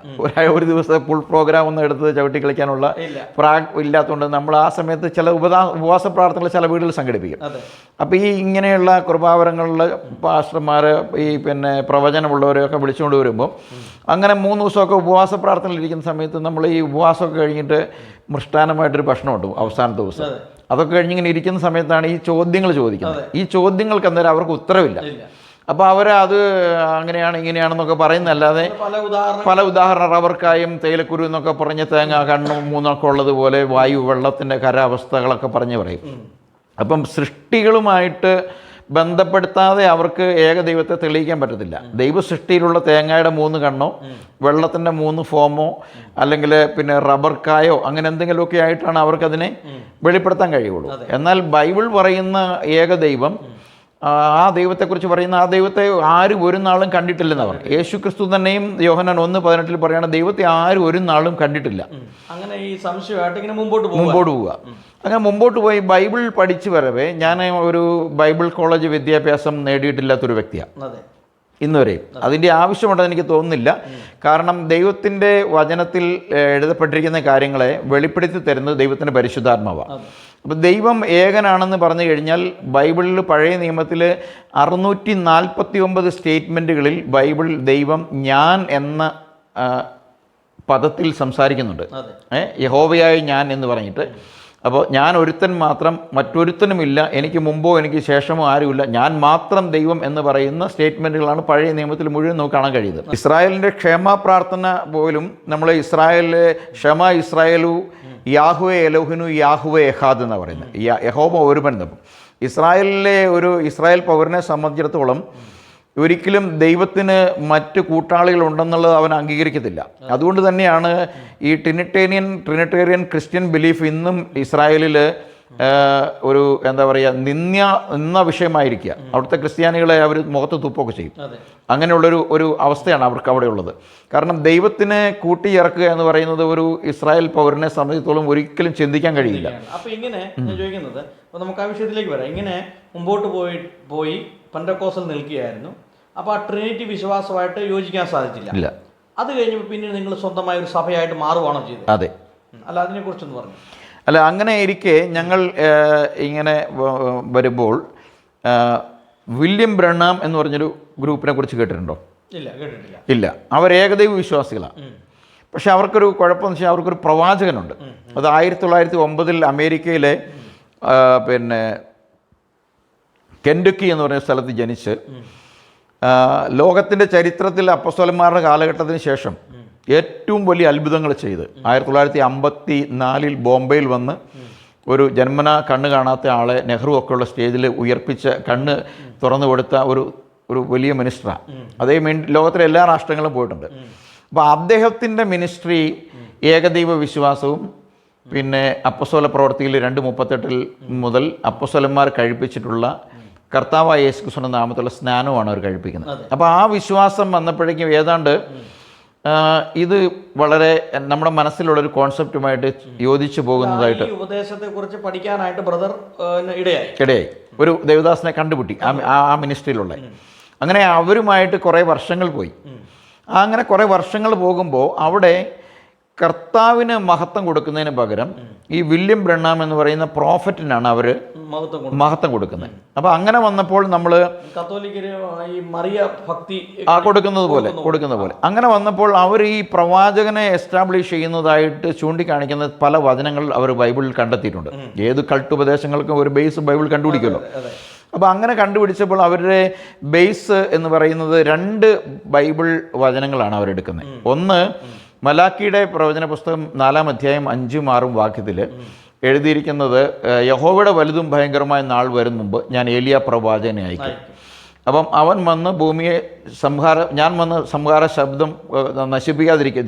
ഒരു ദിവസത്തെ ഫുൾ പ്രോഗ്രാം ഒന്നും എടുത്ത് ചവിട്ടി കളിക്കാനുള്ള ഇല്ലാത്തതുകൊണ്ട് നമ്മൾ ആ സമയത്ത് ചില ഉപവാസ പ്രാർത്ഥനകൾ ചില വീടുകളിൽ സംഘടിപ്പിക്കും. അപ്പോൾ ഈ ഇങ്ങനെയുള്ള കൃപാവരങ്ങളിൽ പാസ്റ്റർമാർ ഈ പ്രവചനമുള്ളവരെയൊക്കെ വിളിച്ചുകൊണ്ട് വരുമ്പോൾ അങ്ങനെ 3 ദിവസമൊക്കെ ഉപവാസ പ്രാർത്ഥനയിലിരിക്കുന്ന സമയത്ത് നമ്മൾ ഈ ഉപവാസമൊക്കെ കഴിഞ്ഞിട്ട് മൃഷ്ടാനമായിട്ടൊരു ഭക്ഷണമുണ്ട് അവസാനത്തെ ദിവസം. അതൊക്കെ കഴിഞ്ഞിങ്ങനെ ഇരിക്കുന്ന സമയത്താണ് ഈ ചോദ്യങ്ങൾ ചോദിക്കുന്നത്. ഈ ചോദ്യങ്ങൾക്ക് അന്നേരം അവർക്ക് ഉത്തരവില്ല. അപ്പോൾ അത് അങ്ങനെയാണ് ഇങ്ങനെയാണെന്നൊക്കെ പറയുന്നതല്ലാതെ പല ഉദാഹരണം റബ്ബർക്കായും തേയിലക്കുരു എന്നൊക്കെ പറഞ്ഞ് തേങ്ങ കണ്ണും 3 ഉള്ളതുപോലെ വായു വെള്ളത്തിൻ്റെ അവസ്ഥകളൊക്കെ പറഞ്ഞ് പറയും. അപ്പം സൃഷ്ടികളുമായിട്ട് ബന്ധപ്പെടുത്താതെ അവർക്ക് ഏകദൈവത്തെ തെളിയിക്കാൻ പറ്റത്തില്ല. ദൈവസൃഷ്ടിയിലുള്ള തേങ്ങയുടെ 3 കണ്ണോ വെള്ളത്തിൻ്റെ 3 ഫോമോ അല്ലെങ്കിൽ റബ്ബർക്കായോ അങ്ങനെ എന്തെങ്കിലുമൊക്കെ ആയിട്ടാണ് അവർക്കതിനെ വെളിപ്പെടുത്താൻ കഴിയുള്ളൂ. എന്നാൽ ബൈബിൾ പറയുന്ന ഏകദൈവം, ആ ദൈവത്തെക്കുറിച്ച് പറയുന്ന ആ ദൈവത്തെ ആരും ഒരു നാളും കണ്ടിട്ടില്ലെന്ന് പറഞ്ഞു. യേശു ക്രിസ്തു തന്നെയും യോഹന്നാൻ 1:18 പറയുകയാണ് ദൈവത്തെ ആരും ഒരു നാളും കണ്ടിട്ടില്ല. അങ്ങനെ ഈ സംശയമായിട്ട് ഇങ്ങനെ മുമ്പോട്ട് പോവുക. അങ്ങനെ മുമ്പോട്ട് പോയി ബൈബിൾ പഠിച്ചു വരവേ ഞാൻ ഒരു ബൈബിൾ കോളേജ് വിദ്യാഭ്യാസം നേടിയിട്ടില്ലാത്തൊരു വ്യക്തിയാണ് ഇന്നുവരെയും. അതിൻ്റെ ആവശ്യമുണ്ടെന്ന് എനിക്ക് തോന്നുന്നില്ല. കാരണം ദൈവത്തിൻ്റെ വചനത്തിൽ എഴുതപ്പെട്ടിരിക്കുന്ന കാര്യങ്ങളെ വെളിപ്പെടുത്തി തരുന്നത് ദൈവത്തിൻ്റെ പരിശുദ്ധാത്മാവാണ്. അപ്പോൾ ദൈവം ഏകനാണെന്ന് പറഞ്ഞു കഴിഞ്ഞാൽ ബൈബിളിൽ പഴയ നിയമത്തിൽ 649 സ്റ്റേറ്റ്മെൻറ്റുകളിൽ ബൈബിൾ ദൈവം ഞാൻ എന്ന പദത്തിൽ സംസാരിക്കുന്നുണ്ട്. യഹോവയായ ഞാൻ എന്ന് പറഞ്ഞിട്ട്. അപ്പോൾ ഞാൻ ഒരുത്തൻ മാത്രം, മറ്റൊരുത്തനുമില്ല, എനിക്ക് മുമ്പോ എനിക്ക് ശേഷമോ ആരുമില്ല, ഞാൻ മാത്രം ദൈവം എന്ന് പറയുന്ന സ്റ്റേറ്റ്മെൻറ്റുകളാണ് പഴയ നിയമത്തിൽ മുഴുവൻ നമുക്ക് കാണാൻ കഴിയുന്നത്. ഇസ്രായേലിൻ്റെ ക്ഷമ പ്രാർത്ഥന പോലും നമ്മൾ ഇസ്രായേലിലെ ക്ഷമ ഇസ്രായേലു യാഹുവെ എലോഹിനു യാഹുവെ എഹാദ് എന്നാണ് പറയുന്നത്. യഹോവ ഒരുവൻ. ഇസ്രായേലിലെ ഒരു ഇസ്രായേൽ പൗരനെ സംബന്ധിച്ചിടത്തോളം ഒരിക്കലും ദൈവത്തിന് മറ്റ് കൂട്ടാളികളുണ്ടെന്നുള്ളത് അവൻ അംഗീകരിക്കത്തില്ല. അതുകൊണ്ട് തന്നെയാണ് ഈ ട്രിനിറ്റേറിയൻ ക്രിസ്ത്യൻ ബിലീഫ് ഇന്നും ഇസ്രായേലിൽ ഒരു നിന്ന വിഷയമായിരിക്കുക. അവിടുത്തെ ക്രിസ്ത്യാനികളെ അവർ മുഖത്ത് തുപ്പൊക്കെ ചെയ്യും. അങ്ങനെയുള്ളൊരു അവസ്ഥയാണ് അവർക്ക് അവിടെ ഉള്ളത്. കാരണം ദൈവത്തിനെ കൂട്ടിയിറക്കുക എന്ന് പറയുന്നത് ഒരു ഇസ്രായേൽ പൗരനെ സംബന്ധിച്ചിടത്തോളം ഒരിക്കലും ചിന്തിക്കാൻ കഴിയില്ല. അപ്പോൾ ഇങ്ങനെ ഞാൻ ചോദിക്കുന്നത്, അപ്പോൾ നമുക്ക് ആ വിഷയത്തിലേക്ക് വരാം. ഇങ്ങനെ മുമ്പോട്ട് പോയി പെന്തക്കോസ്തൽ നിൽക്കുകയായിരുന്നു. അപ്പോൾ ആ ട്രിനിറ്റി വിശ്വാസമായിട്ട് യോജിക്കാൻ സാധിച്ചില്ല. ഇല്ല. അത് കഴിഞ്ഞപ്പോൾ പിന്നീട് നിങ്ങൾ സ്വന്തമായ ഒരു സഭയായിട്ട് മാറുകയാണോ ചെയ്തത്? അതെ. അല്ല, അതിനെക്കുറിച്ചൊന്ന് പറഞ്ഞു. അല്ല, അങ്ങനെ ഇരിക്കെ ഞങ്ങൾ ഇങ്ങനെ വരുമ്പോൾ വില്യം ബ്രണ്ണാം എന്ന് പറഞ്ഞൊരു ഗ്രൂപ്പിനെ കുറിച്ച് കേട്ടിട്ടുണ്ടോ? ഇല്ല, കേട്ടിട്ടില്ല. ഇല്ല. അവർ ഏകദൈവ വിശ്വാസികളാണ്. പക്ഷെ അവർക്കൊരു കുഴപ്പമെന്ന് വെച്ചാൽ അവർക്കൊരു പ്രവാചകനുണ്ട്. അത് 1909 അമേരിക്കയിലെ പിന്നെ കെൻഡക്കി എന്ന് പറയുന്ന സ്ഥലത്ത് ജനിച്ച് ലോകത്തിൻ്റെ ചരിത്രത്തിൽ അപ്പസ്തോലന്മാരുടെ കാലഘട്ടത്തിന് ശേഷം ഏറ്റവും വലിയ അത്ഭുതങ്ങൾ ചെയ്ത് 1954 ബോംബെയിൽ വന്ന് ഒരു ജന്മന കണ്ണ് കാണാത്ത ആളെ നെഹ്റു ഒക്കെയുള്ള സ്റ്റേജിൽ ഉയർപ്പിച്ച് കണ്ണ് തുറന്നു കൊടുത്ത ഒരു വലിയ മിനിസ്റ്ററാണ്. അതേ ലോകത്തിലെ എല്ലാ രാഷ്ട്രങ്ങളും പോയിട്ടുണ്ട്. അപ്പോൾ അദ്ദേഹത്തിൻ്റെ മിനിസ്ട്രി ഏകദൈവ വിശ്വാസവും പിന്നെ അപ്പസ്തോല പ്രവൃത്തിയിൽ 2:38 മുതൽ അപ്പസ്തോലന്മാർ കഴിപ്പിച്ചിട്ടുള്ള കർത്താവായ യേശുക്രിസ്തുവിന്റെ നാമത്തിലുള്ള സ്നാനമാണ് അവർ കഴിപ്പിക്കുന്നത്. അപ്പോൾ ആ വിശ്വാസം വന്നപ്പോഴേക്കും ഏതാണ്ട് ഇത് വളരെ നമ്മുടെ മനസ്സിലുള്ളൊരു കോൺസെപ്റ്റുമായിട്ട് യോജിച്ചു പോകുന്നതായിട്ട് ഉപദേശത്തെക്കുറിച്ച് പഠിക്കാനായിട്ട് ബ്രദർ ഇടയായി. ഒരു ദേവദാസിനെ കണ്ടുപിട്ടി ആ മിനിസ്ട്രിയിലുള്ള. അങ്ങനെ അവരുമായിട്ട് കുറേ വർഷങ്ങൾ പോയി. അങ്ങനെ കുറേ വർഷങ്ങൾ പോകുമ്പോൾ അവിടെ കർത്താവിന് മഹത്വം കൊടുക്കുന്നതിന് പകരം ഈ വില്യം ബ്രണ്ണാം എന്ന് പറയുന്ന പ്രോഫറ്റിനാണ് അവർ മഹത്വം കൊടുക്കുന്നത്. അപ്പോൾ അങ്ങനെ വന്നപ്പോൾ നമ്മൾ കൊടുക്കുന്നത് പോലെ അങ്ങനെ വന്നപ്പോൾ അവർ ഈ പ്രവാചകനെ എസ്റ്റാബ്ലിഷ് ചെയ്യുന്നതായിട്ട് ചൂണ്ടിക്കാണിക്കുന്ന പല വചനങ്ങൾ അവർ ബൈബിളിൽ കണ്ടെത്തിയിട്ടുണ്ട്. ഏത് കൾട്ടുപദേശങ്ങൾക്കും ഒരു ബേസ് ബൈബിൾ കണ്ടുപിടിക്കുമല്ലോ. അപ്പോൾ അങ്ങനെ കണ്ടുപിടിച്ചപ്പോൾ അവരുടെ ബേസ് എന്ന് പറയുന്നത് 2 ബൈബിൾ വചനങ്ങളാണ് അവരെടുക്കുന്നത്. ഒന്ന്, മലാക്കിയുടെ പ്രവചന പുസ്തകം 4-ാം അധ്യായം 5-6 വാക്യത്തിൽ എഴുതിയിരിക്കുന്നത്, യഹോവയുടെ വലുതും ഭയങ്കരമായ നാൾ വരും മുമ്പ് ഞാൻ ഏലിയ പ്രവാചകനെ അയക്കും. അപ്പം അവൻ വന്ന് ഭൂമിയെ ഞാൻ വന്ന് സംഹാര ശബ്ദം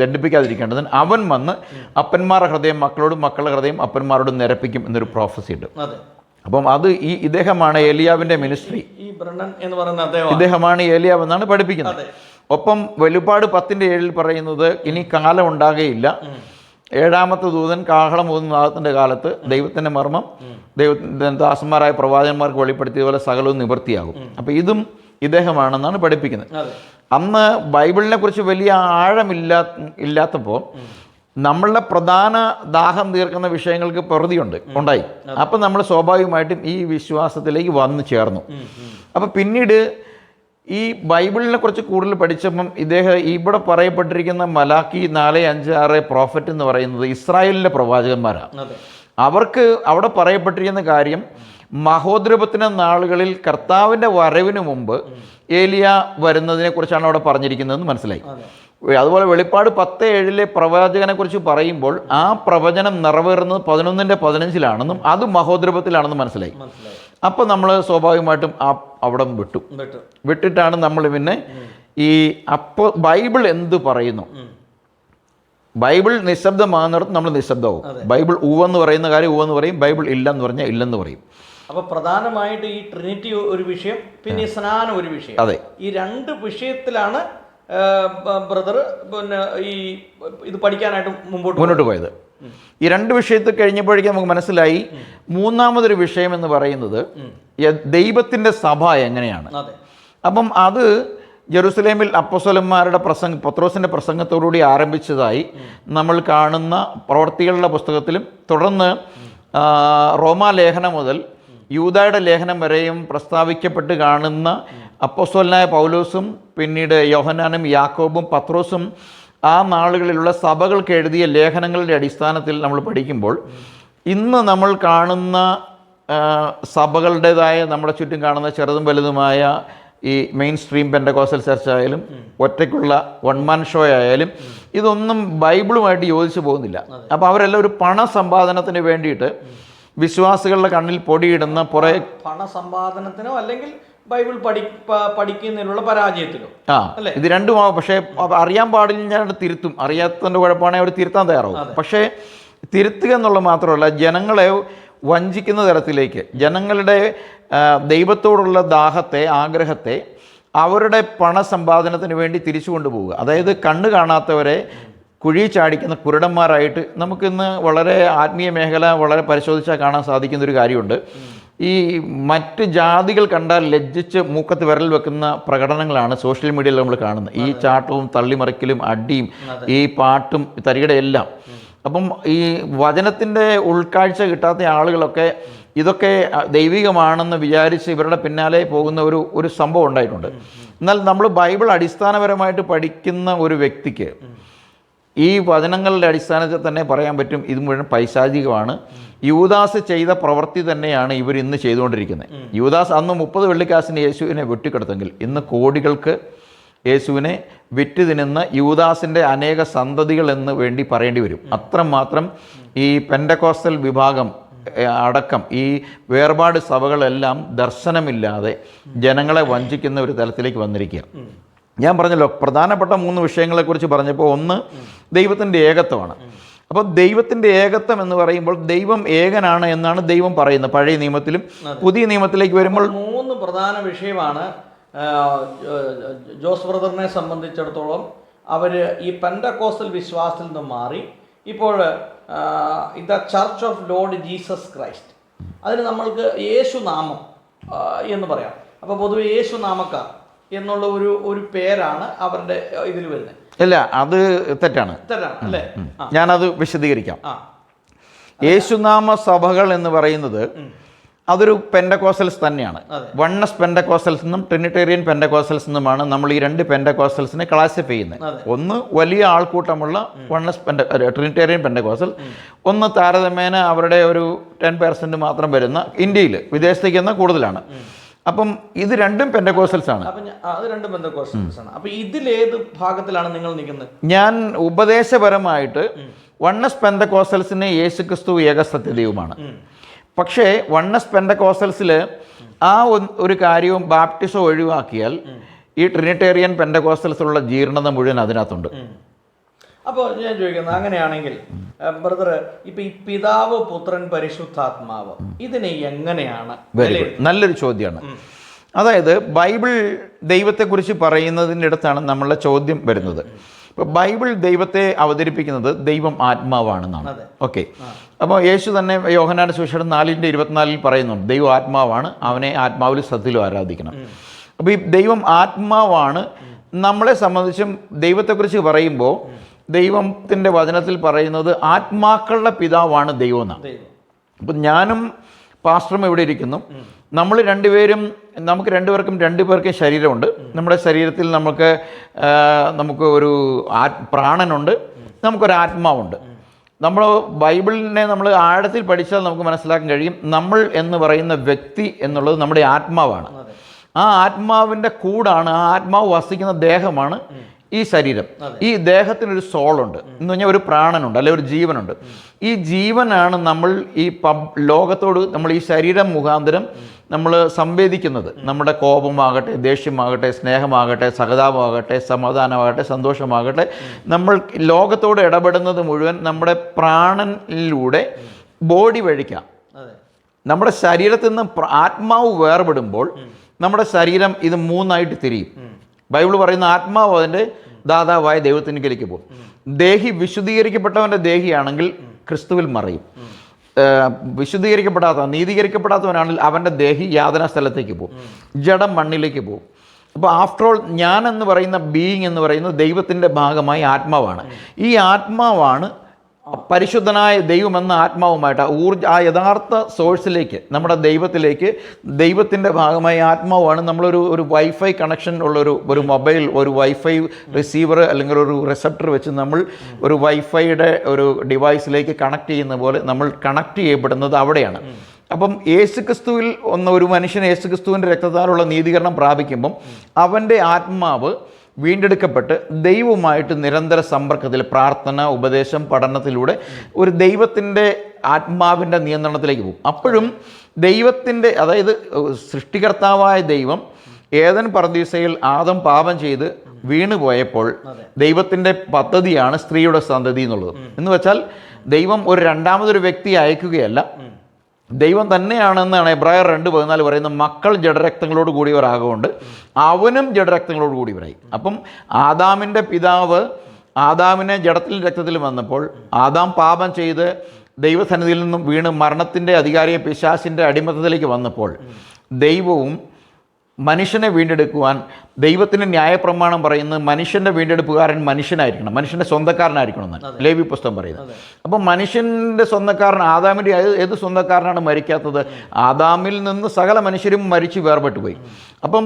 ദണ്ഡിപ്പിക്കാതിരിക്കേണ്ടതിന് അവൻ വന്ന് അപ്പന്മാരുടെ ഹൃദയം മക്കളോടും മക്കളുടെ ഹൃദയം അപ്പന്മാരോടും നിരപ്പിക്കും എന്നൊരു പ്രോഫസി ഉണ്ട്. അപ്പം അത് ഇദ്ദേഹമാണ് ഏലിയാവിൻ്റെ മിനിസ്ട്രി. ഇദ്ദേഹമാണ് ഏലിയാവ് എന്നാണ് പഠിപ്പിക്കുന്നത്. ഒപ്പം വെളിപ്പാട് 10:7 പറയുന്നത് ഇനി കാലം ഉണ്ടാകുകയില്ല, 7ാമത്തെ ദൂതൻ കാഹളം ഊതുന്ന കാലത്ത് ദൈവത്തിൻ്റെ മർമ്മം ദൈവത്തിൻ്റെ ദാസന്മാരായ പ്രവാചകന്മാർക്ക് വെളിപ്പെടുത്തിയതുപോലെ സകലവും നിവൃത്തിയാകും. അപ്പോൾ ഇതും ഇദ്ദേഹമാണെന്നാണ് പഠിപ്പിക്കുന്നത്. അന്ന് ബൈബിളിനെ കുറിച്ച് വലിയ ഇല്ലാത്തപ്പോൾ നമ്മളുടെ പ്രധാന ദാഹം തീർക്കുന്ന വിഷയങ്ങൾക്ക് ഉണ്ടായി. അപ്പം നമ്മൾ സ്വാഭാവികമായിട്ടും ഈ വിശ്വാസത്തിലേക്ക് വന്നു ചേർന്നു. അപ്പം പിന്നീട് ഈ ബൈബിളിനെ കുറിച്ച് കൂടുതൽ പഠിച്ചപ്പം ഇവിടെ പറയപ്പെട്ടിരിക്കുന്ന മലാക്കി 4:5-6 പ്രോഫറ്റ് എന്ന് പറയുന്നത് ഇസ്രായേലിൻ്റെ പ്രവാചകന്മാരാണ്. അവർക്ക് അവിടെ പറയപ്പെട്ടിരിക്കുന്ന കാര്യം മഹോദ്രവത്തിൻ്റെ നാളുകളിൽ കർത്താവിൻ്റെ വരവിന് മുമ്പ് ഏലിയ വരുന്നതിനെ കുറിച്ചാണ് അവിടെ പറഞ്ഞിരിക്കുന്നതെന്ന് മനസ്സിലായി. അതുപോലെ വെളിപ്പാട് 10:7 പ്രവാചകനെ കുറിച്ച് പറയുമ്പോൾ ആ പ്രവചനം നിറവേറുന്നത് 11:15 അത് മഹോദ്രവത്തിലാണെന്ന് മനസ്സിലായി. അപ്പോൾ നമ്മൾ സ്വാഭാവികമായിട്ടും അവിടെ വിട്ടിട്ടാണ് നമ്മൾ പിന്നെ ഈ ബൈബിൾ എന്ത് പറയുന്നു, ബൈബിൾ നിശബ്ദമാകുന്നിടത്ത് നമ്മൾ നിശബ്ദമാവും. ബൈബിൾ ഉവെന്ന് പറയുന്ന കാര്യം ഉവെന്ന് പറയും, ബൈബിൾ ഇല്ലെന്ന് പറഞ്ഞാൽ ഇല്ലെന്ന് പറയും. അപ്പോൾ പ്രധാനമായിട്ട് ഈ ട്രിനിറ്റി ഒരു വിഷയം, പിന്നെ സ്നാനം ഒരു വിഷയം. അതെ, ഈ 2 വിഷയത്തിലാണ് ബ്രദർ പിന്നെ ഇത് പഠിക്കാനായിട്ട് മുന്നോട്ട് പോയത്. ഈ 2 വിഷയത്തിൽ കഴിഞ്ഞപ്പോഴേക്കും നമുക്ക് മനസ്സിലായി 3ാമതൊരു വിഷയം എന്ന് പറയുന്നത് ദൈവത്തിൻ്റെ സഭ എങ്ങനെയാണ്. അപ്പം അത് ജെറുസലേമിൽ അപ്പോസ്തലന്മാരുടെ പത്രോസിൻ്റെ പ്രസംഗത്തോടുകൂടി ആരംഭിച്ചതായി നമ്മൾ കാണുന്ന പ്രവർത്തികളുടെ പുസ്തകത്തിലും തുടർന്ന് റോമാലേഖനം മുതൽ യൂദായുടെ ലേഖനം വരെയും പ്രസ്താവിക്കപ്പെട്ട് കാണുന്ന അപ്പോസ്തലനായ പൗലോസും പിന്നീട് യോഹന്നാനും യാക്കോബും പത്രോസും ആ നാളുകളിലുള്ള സഭകൾക്ക് എഴുതിയ ലേഖനങ്ങളുടെ അടിസ്ഥാനത്തിൽ നമ്മൾ പഠിക്കുമ്പോൾ ഇന്ന് നമ്മൾ കാണുന്ന സഭകളുടേതായ നമ്മുടെ ചുറ്റും കാണുന്ന ചെറുതും വലുതുമായ ഈ മെയിൻ സ്ട്രീം പെൻ്റക്കോസ്റ്റൽ ചർച്ച് ആയാലും ഒറ്റയ്ക്കുള്ള വൺ മാൻ ഷോ ആയാലും ഇതൊന്നും ബൈബിളുമായിട്ട് യോജിച്ച് പോകുന്നില്ല. അപ്പോൾ അവരെല്ലാം ഒരു പണസമ്പാദനത്തിന് വേണ്ടിയിട്ട് വിശ്വാസികളുടെ കണ്ണിൽ പൊടിയിടുന്ന പണസമ്പാദനത്തിനോ അല്ലെങ്കിൽ ബൈബിൾ പഠിക്കുന്നതിനുള്ള പരാജയത്തിലോ ഇത് രണ്ടുമാവും. പക്ഷേ അറിയാൻ പാടില്ല, ഞാൻ തിരുത്തും. അറിയാത്തതിൻ്റെ കുഴപ്പമാണെങ്കിൽ അവർ തിരുത്താൻ തയ്യാറാവും. പക്ഷേ തിരുത്തുക എന്നുള്ളത് മാത്രമല്ല, ജനങ്ങളെ വഞ്ചിക്കുന്ന തരത്തിലേക്ക് ജനങ്ങളുടെ ദൈവത്തോടുള്ള ദാഹത്തെ, ആഗ്രഹത്തെ അവരുടെ പണസമ്പാദനത്തിന് വേണ്ടി തിരിച്ചു കൊണ്ടുപോവുക. അതായത് കണ്ണ് കാണാത്തവരെ കുഴി ചാടിക്കുന്ന കുരുടന്മാരായിട്ട് നമുക്കിന്ന് വളരെ ആത്മീയ മേഖല വളരെ പരിശോധിച്ചാൽ കാണാൻ സാധിക്കുന്നൊരു കാര്യമുണ്ട്. ഈ മറ്റ് ജാതികൾ കണ്ടാൽ ലജ്ജിച്ച് മൂക്കത്ത് വിരൽ വെക്കുന്ന പ്രകടനങ്ങളാണ് സോഷ്യൽ മീഡിയയിൽ നമ്മൾ കാണുന്നത്. ഈ ചാട്ടവും തള്ളിമറിക്കലും അടിയും ഈ പാട്ടും തരികിടെ എല്ലാം. അപ്പം ഈ വചനത്തിൻ്റെ ഉൾക്കാഴ്ച കിട്ടാത്ത ആളുകളൊക്കെ ഇതൊക്കെ ദൈവികമാണെന്ന് വിചാരിച്ച് ഇവരുടെ പിന്നാലെ പോകുന്ന ഒരു സംഭവം ഉണ്ടായിട്ടുണ്ട്. എന്നാൽ നമ്മൾ ബൈബിൾ അടിസ്ഥാനപരമായിട്ട് പഠിക്കുന്ന ഒരു വ്യക്തിക്ക് ഈ വചനങ്ങളുടെ അടിസ്ഥാനത്തിൽ തന്നെ പറയാൻ പറ്റും ഇത് മുഴുവൻ പൈശാചികമാണ്. യൂദാസ് ചെയ്ത പ്രവൃത്തി തന്നെയാണ് ഇവർ ഇന്ന് ചെയ്തുകൊണ്ടിരിക്കുന്നത്. യൂദാസ് അന്ന് 30 വെള്ളിക്കാശിന് യേശുവിനെ വെട്ടിക്കെടുത്തെങ്കിൽ ഇന്ന് കോടികൾക്ക് യേശുവിനെ വിറ്റ് തിന്നുന്ന യൂദാസിൻ്റെ അനേക സന്തതികൾ എന്ന് വേണ്ടി പറയേണ്ടി വരും. അത്രമാത്രം ഈ പെന്തക്കോസ്റ്റൽ വിഭാഗം അടക്കം ഈ വേർപാട് സഭകളെല്ലാം ദർശനമില്ലാതെ ജനങ്ങളെ വഞ്ചിക്കുന്ന ഒരു തലത്തിലേക്ക് വന്നിരിക്കുക. ഞാൻ പറഞ്ഞല്ലോ, പ്രധാനപ്പെട്ട 3 വിഷയങ്ങളെക്കുറിച്ച് പറഞ്ഞപ്പോൾ ഒന്ന് ദൈവത്തിൻ്റെ ഏകത്വമാണ്. അപ്പോൾ ദൈവത്തിൻ്റെ ഏകത്വം എന്ന് പറയുമ്പോൾ ദൈവം ഏകനാണ് എന്നാണ് ദൈവം പറയുന്നത് പഴയ നിയമത്തിലും. പുതിയ നിയമത്തിലേക്ക് വരുമ്പോൾ 3 പ്രധാന വിഷയമാണ്. ജോസ് ബ്രദറിനെ സംബന്ധിച്ചിടത്തോളം അവർ ഈ പെന്തക്കോസ്റ്റൽ വിശ്വാസത്തിൽ നിന്ന് മാറി ഇപ്പോൾ the church of Lord Jesus Christ, അതിന് നമ്മൾക്ക് യേശുനാമം എന്ന് പറയാം. അപ്പോൾ പൊതുവെ യേശുനാമക്കാർ എന്നുള്ള ഒരു പേരാണ് അവരുടെ ഇതിൽ വരുന്നത്. അല്ല, അത് തെറ്റാണ് അല്ലേ? ഞാനത് വിശദീകരിക്കാം. യേശുനാമ സഭകൾ എന്ന് പറയുന്നത് അതൊരു പെന്തക്കോസ്റ്റൽസ് തന്നെയാണ്. വണ്ണസ് പെന്തക്കോസ്റ്റൽസ് എന്നും ട്രിനിറ്റേറിയൻ പെന്തക്കോസ്റ്റൽസ് എന്നുമാണ് നമ്മൾ ഈ 2 പെന്തക്കോസ്റ്റൽസിനെ ക്ലാസിഫൈ ചെയ്യുന്നത്. ഒന്ന് വലിയ ആൾക്കൂട്ടമുള്ള വണ്ണസ് ട്രിനിറ്റേറിയൻ പെന്തക്കോസ്റ്റൽ, ഒന്ന് താരതമ്യേന അവരുടെ ഒരു 10% മാത്രം വരുന്ന, ഇന്ത്യയിൽ വിദേശത്തേക്ക് എന്നാൽ കൂടുതലാണ്. അപ്പം ഇത് 2 പെന്തക്കോസ്റ്റൽസ് ആണ്. അത് 2 പെന്തക്കോസ്റ്റൽസ് ആണ്. അപ്പോൾ ഇതിലേത് ഭാഗത്തിലാണ് നിങ്ങൾ നിൽക്കുന്നത്? ഞാൻ ഉപദേശപരമായിട്ട് വണ്ണസ് പെന്തക്കോസ്റ്റൽസിനെ യേശുക്രിസ്തു ഏകസത്യദൈവമാണ്. പക്ഷേ വണ്ണസ് പെന്തക്കോസ്റ്റൽസിൽ ആ ഒരു കാര്യവും ബാപ്റ്റിസം ഒഴിവാക്കിയാൽ ഈ ട്രിനിറ്റേറിയൻ പെന്തക്കോസ്റ്റൽസിലുള്ള ജീർണത മുഴുവൻ അതിനകത്തുണ്ട്. അപ്പോൾ ഞാൻ ചോദിക്കുന്നത്, അങ്ങനെയാണെങ്കിൽ ബ്രദർ, ഇപ്പൊ ഈ പിതാവ്, പുത്രൻ, പരിശുദ്ധാത്മാവ് ഇതിനെ എങ്ങനെയാണ്? നല്ലൊരു ചോദ്യമാണ്. അതായത് ബൈബിൾ ദൈവത്തെക്കുറിച്ച് പറയുന്നതിൻ്റെ അടുത്താണ് നമ്മളുടെ ചോദ്യം വരുന്നത്. ഇപ്പോൾ ബൈബിൾ ദൈവത്തെ അവതരിപ്പിക്കുന്നത് ദൈവം ആത്മാവാണെന്നാണ്. ഓക്കെ, അപ്പോൾ യേശു തന്നെ യോഹന്നാന്റെ സുവിശേഷം 4:24 പറയുന്നുണ്ട്, ദൈവം ആത്മാവാണ്, അവനെ ആത്മാവിൽ സത്യത്തിലും ആരാധിക്കണം. അപ്പോൾ ഈ ദൈവം ആത്മാവാണ്. നമ്മളെ സംബന്ധിച്ചും ദൈവത്തെക്കുറിച്ച് പറയുമ്പോൾ ദൈവത്തിൻ്റെ വചനത്തിൽ പറയുന്നത് ആത്മാക്കളുടെ പിതാവാണ് ദൈവം എന്നാണ്. അപ്പം ഞാനും പാസ്റ്ററും ഇവിടെ ഇരിക്കുന്നു. നമ്മൾ രണ്ടുപേരും, നമുക്ക് രണ്ടുപേർക്കും 2 പേർക്കും ശരീരമുണ്ട്. നമ്മുടെ ശരീരത്തിൽ നമുക്ക് ഒരു പ്രാണനുണ്ട്, നമുക്കൊരു ആത്മാവുണ്ട്. നമ്മൾ ബൈബിളിനെ നമ്മൾ ആഴത്തിൽ പഠിച്ചാൽ നമുക്ക് മനസ്സിലാക്കാൻ കഴിയും, നമ്മൾ എന്ന് പറയുന്ന വ്യക്തി എന്നുള്ളത് നമ്മുടെ ആത്മാവാണ്. ആ ആത്മാവിൻ്റെ കൂടാണ്, ആ ആത്മാവ് വസിക്കുന്ന ദേഹമാണ് ഈ ശരീരം. ഈ ദേഹത്തിനൊരു സോളുണ്ട് എന്ന് പറഞ്ഞാൽ ഒരു പ്രാണനുണ്ട്, അല്ലെങ്കിൽ ഒരു ജീവനുണ്ട്. ഈ ജീവനാണ് നമ്മൾ ഈ ലോകത്തോട് നമ്മൾ ഈ ശരീരം മുഖാന്തരം നമ്മൾ സംവേദിക്കുന്നത്. നമ്മുടെ കോപമാകട്ടെ, ദേഷ്യമാകട്ടെ, സ്നേഹമാകട്ടെ, സഹതാപമാകട്ടെ, സമാധാനമാകട്ടെ, സന്തോഷമാകട്ടെ, നമ്മൾ ലോകത്തോട് ഇടപെടുന്നത് മുഴുവൻ നമ്മുടെ പ്രാണനിലൂടെ ബോഡി വഴിക്കാം. നമ്മുടെ ശരീരത്തിൽ നിന്ന് ആത്മാവ് വേർപെടുമ്പോൾ നമ്മുടെ ശരീരം ഇത് 3ആയിട്ട് തിരിയും. ബൈബിൾ പറയുന്ന ആത്മാവ് അതിൻ്റെ ദാതാവായ ദൈവത്തിനിലേക്ക് പോകും. ദേഹി വിശുദ്ധീകരിക്കപ്പെട്ടവൻ്റെ ദേഹിയാണെങ്കിൽ ക്രിസ്തുവിൽ മറയും. നീതീകരിക്കപ്പെടാത്തവനാണെങ്കിൽ അവൻ്റെ ദേഹി യാതനാ സ്ഥലത്തേക്ക് പോകും, ജഡം മണ്ണിലേക്ക് പോകും. അപ്പോൾ ആഫ്റ്റർ ഓൾ ഞാൻ എന്ന് പറയുന്ന ബീയിങ് എന്ന് പറയുന്നത് ദൈവത്തിൻ്റെ ഭാഗമായി ആത്മാവാണ്. ഈ ആത്മാവാണ് പരിശുദ്ധനായ ദൈവം എന്ന ആത്മാവുമായിട്ട് ആ യഥാർത്ഥ സോഴ്സിലേക്ക്, നമ്മുടെ ദൈവത്തിലേക്ക്, ദൈവത്തിൻ്റെ ഭാഗമായ ആത്മാവാണ്. നമ്മളൊരു വൈഫൈ കണക്ഷൻ ഉള്ളൊരു മൊബൈൽ, ഒരു വൈഫൈ റിസീവർ അല്ലെങ്കിൽ ഒരു റിസപ്റ്റർ വെച്ച് നമ്മൾ ഒരു വൈഫൈയുടെ ഒരു ഡിവൈസിലേക്ക് കണക്ട് ചെയ്യുന്ന പോലെ നമ്മൾ കണക്ട് ചെയ്യപ്പെടുന്നത് അവിടെയാണ്. അപ്പം യേശുക്രിസ്തുവിൽ ഒരു മനുഷ്യൻ യേശുക്രിസ്തുവിൻ്റെ രക്തത്താലുള്ള നീതീകരണം പ്രാപിക്കുമ്പം അവൻ്റെ ആത്മാവ് വീണ്ടെടുക്കപ്പെട്ട് ദൈവവുമായിട്ട് നിരന്തര സമ്പർക്കത്തിൽ, പ്രാർത്ഥന, ഉപദേശം, പഠനത്തിലൂടെ ഒരു ദൈവത്തിൻ്റെ ആത്മാവിൻ്റെ നിയന്ത്രണത്തിലേക്ക് പോകും. അപ്പോഴും ദൈവത്തിൻ്റെ, അതായത് സൃഷ്ടികർത്താവായ ദൈവം ഏദൻ പർദീസയിൽ ആദം പാപം ചെയ്ത് വീണുപോയപ്പോൾ ദൈവത്തിൻ്റെ പദ്ധതിയാണ് സ്ത്രീയുടെ സന്തതി എന്നുള്ളത്. എന്ന് വെച്ചാൽ ദൈവം ഒരു രണ്ടാമതൊരു വ്യക്തി അയക്കുകയല്ല, ദൈവം തന്നെയാണെന്നാണ് എബ്രായർ 2:14 പറയുന്നത്. മക്കൾ ജഡരക്തങ്ങളോട് കൂടിയവരാകൊണ്ട് അവനും ജഡരക്തങ്ങളോട് കൂടിയവരായി. അപ്പം ആദാമിൻ്റെ പിതാവ് ആദാമിനെ ജഡത്തിലും രക്തത്തിലും വന്നപ്പോൾ ആദാം പാപം ചെയ്ത് ദൈവസന്നിധിയിൽ നിന്നും വീണ് മരണത്തിൻ്റെ അധികാരിയെ പിശാചിൻ്റെ അടിമത്തത്തിലേക്ക് വന്നപ്പോൾ ദൈവവും മനുഷ്യനെ വീണ്ടെടുക്കുവാൻ ദൈവത്തിൻ്റെ ന്യായപ്രമാണം പറയുന്നത് മനുഷ്യൻ്റെ വീണ്ടെടുപ്പുകാരൻ മനുഷ്യനായിരിക്കണം, മനുഷ്യൻ്റെ സ്വന്തക്കാരനായിരിക്കണം എന്നാണ് ലേവ്യ പുസ്തകം പറയുന്നത്. അപ്പം മനുഷ്യൻ്റെ സ്വന്തക്കാരൻ ആദാമിൻ്റെ ഏത് സ്വന്തക്കാരനാണ് മരിക്കാത്തത്? ആദാമിൽ നിന്ന് സകല മനുഷ്യരും മരിച്ച് വേർപെട്ടു പോയി. അപ്പം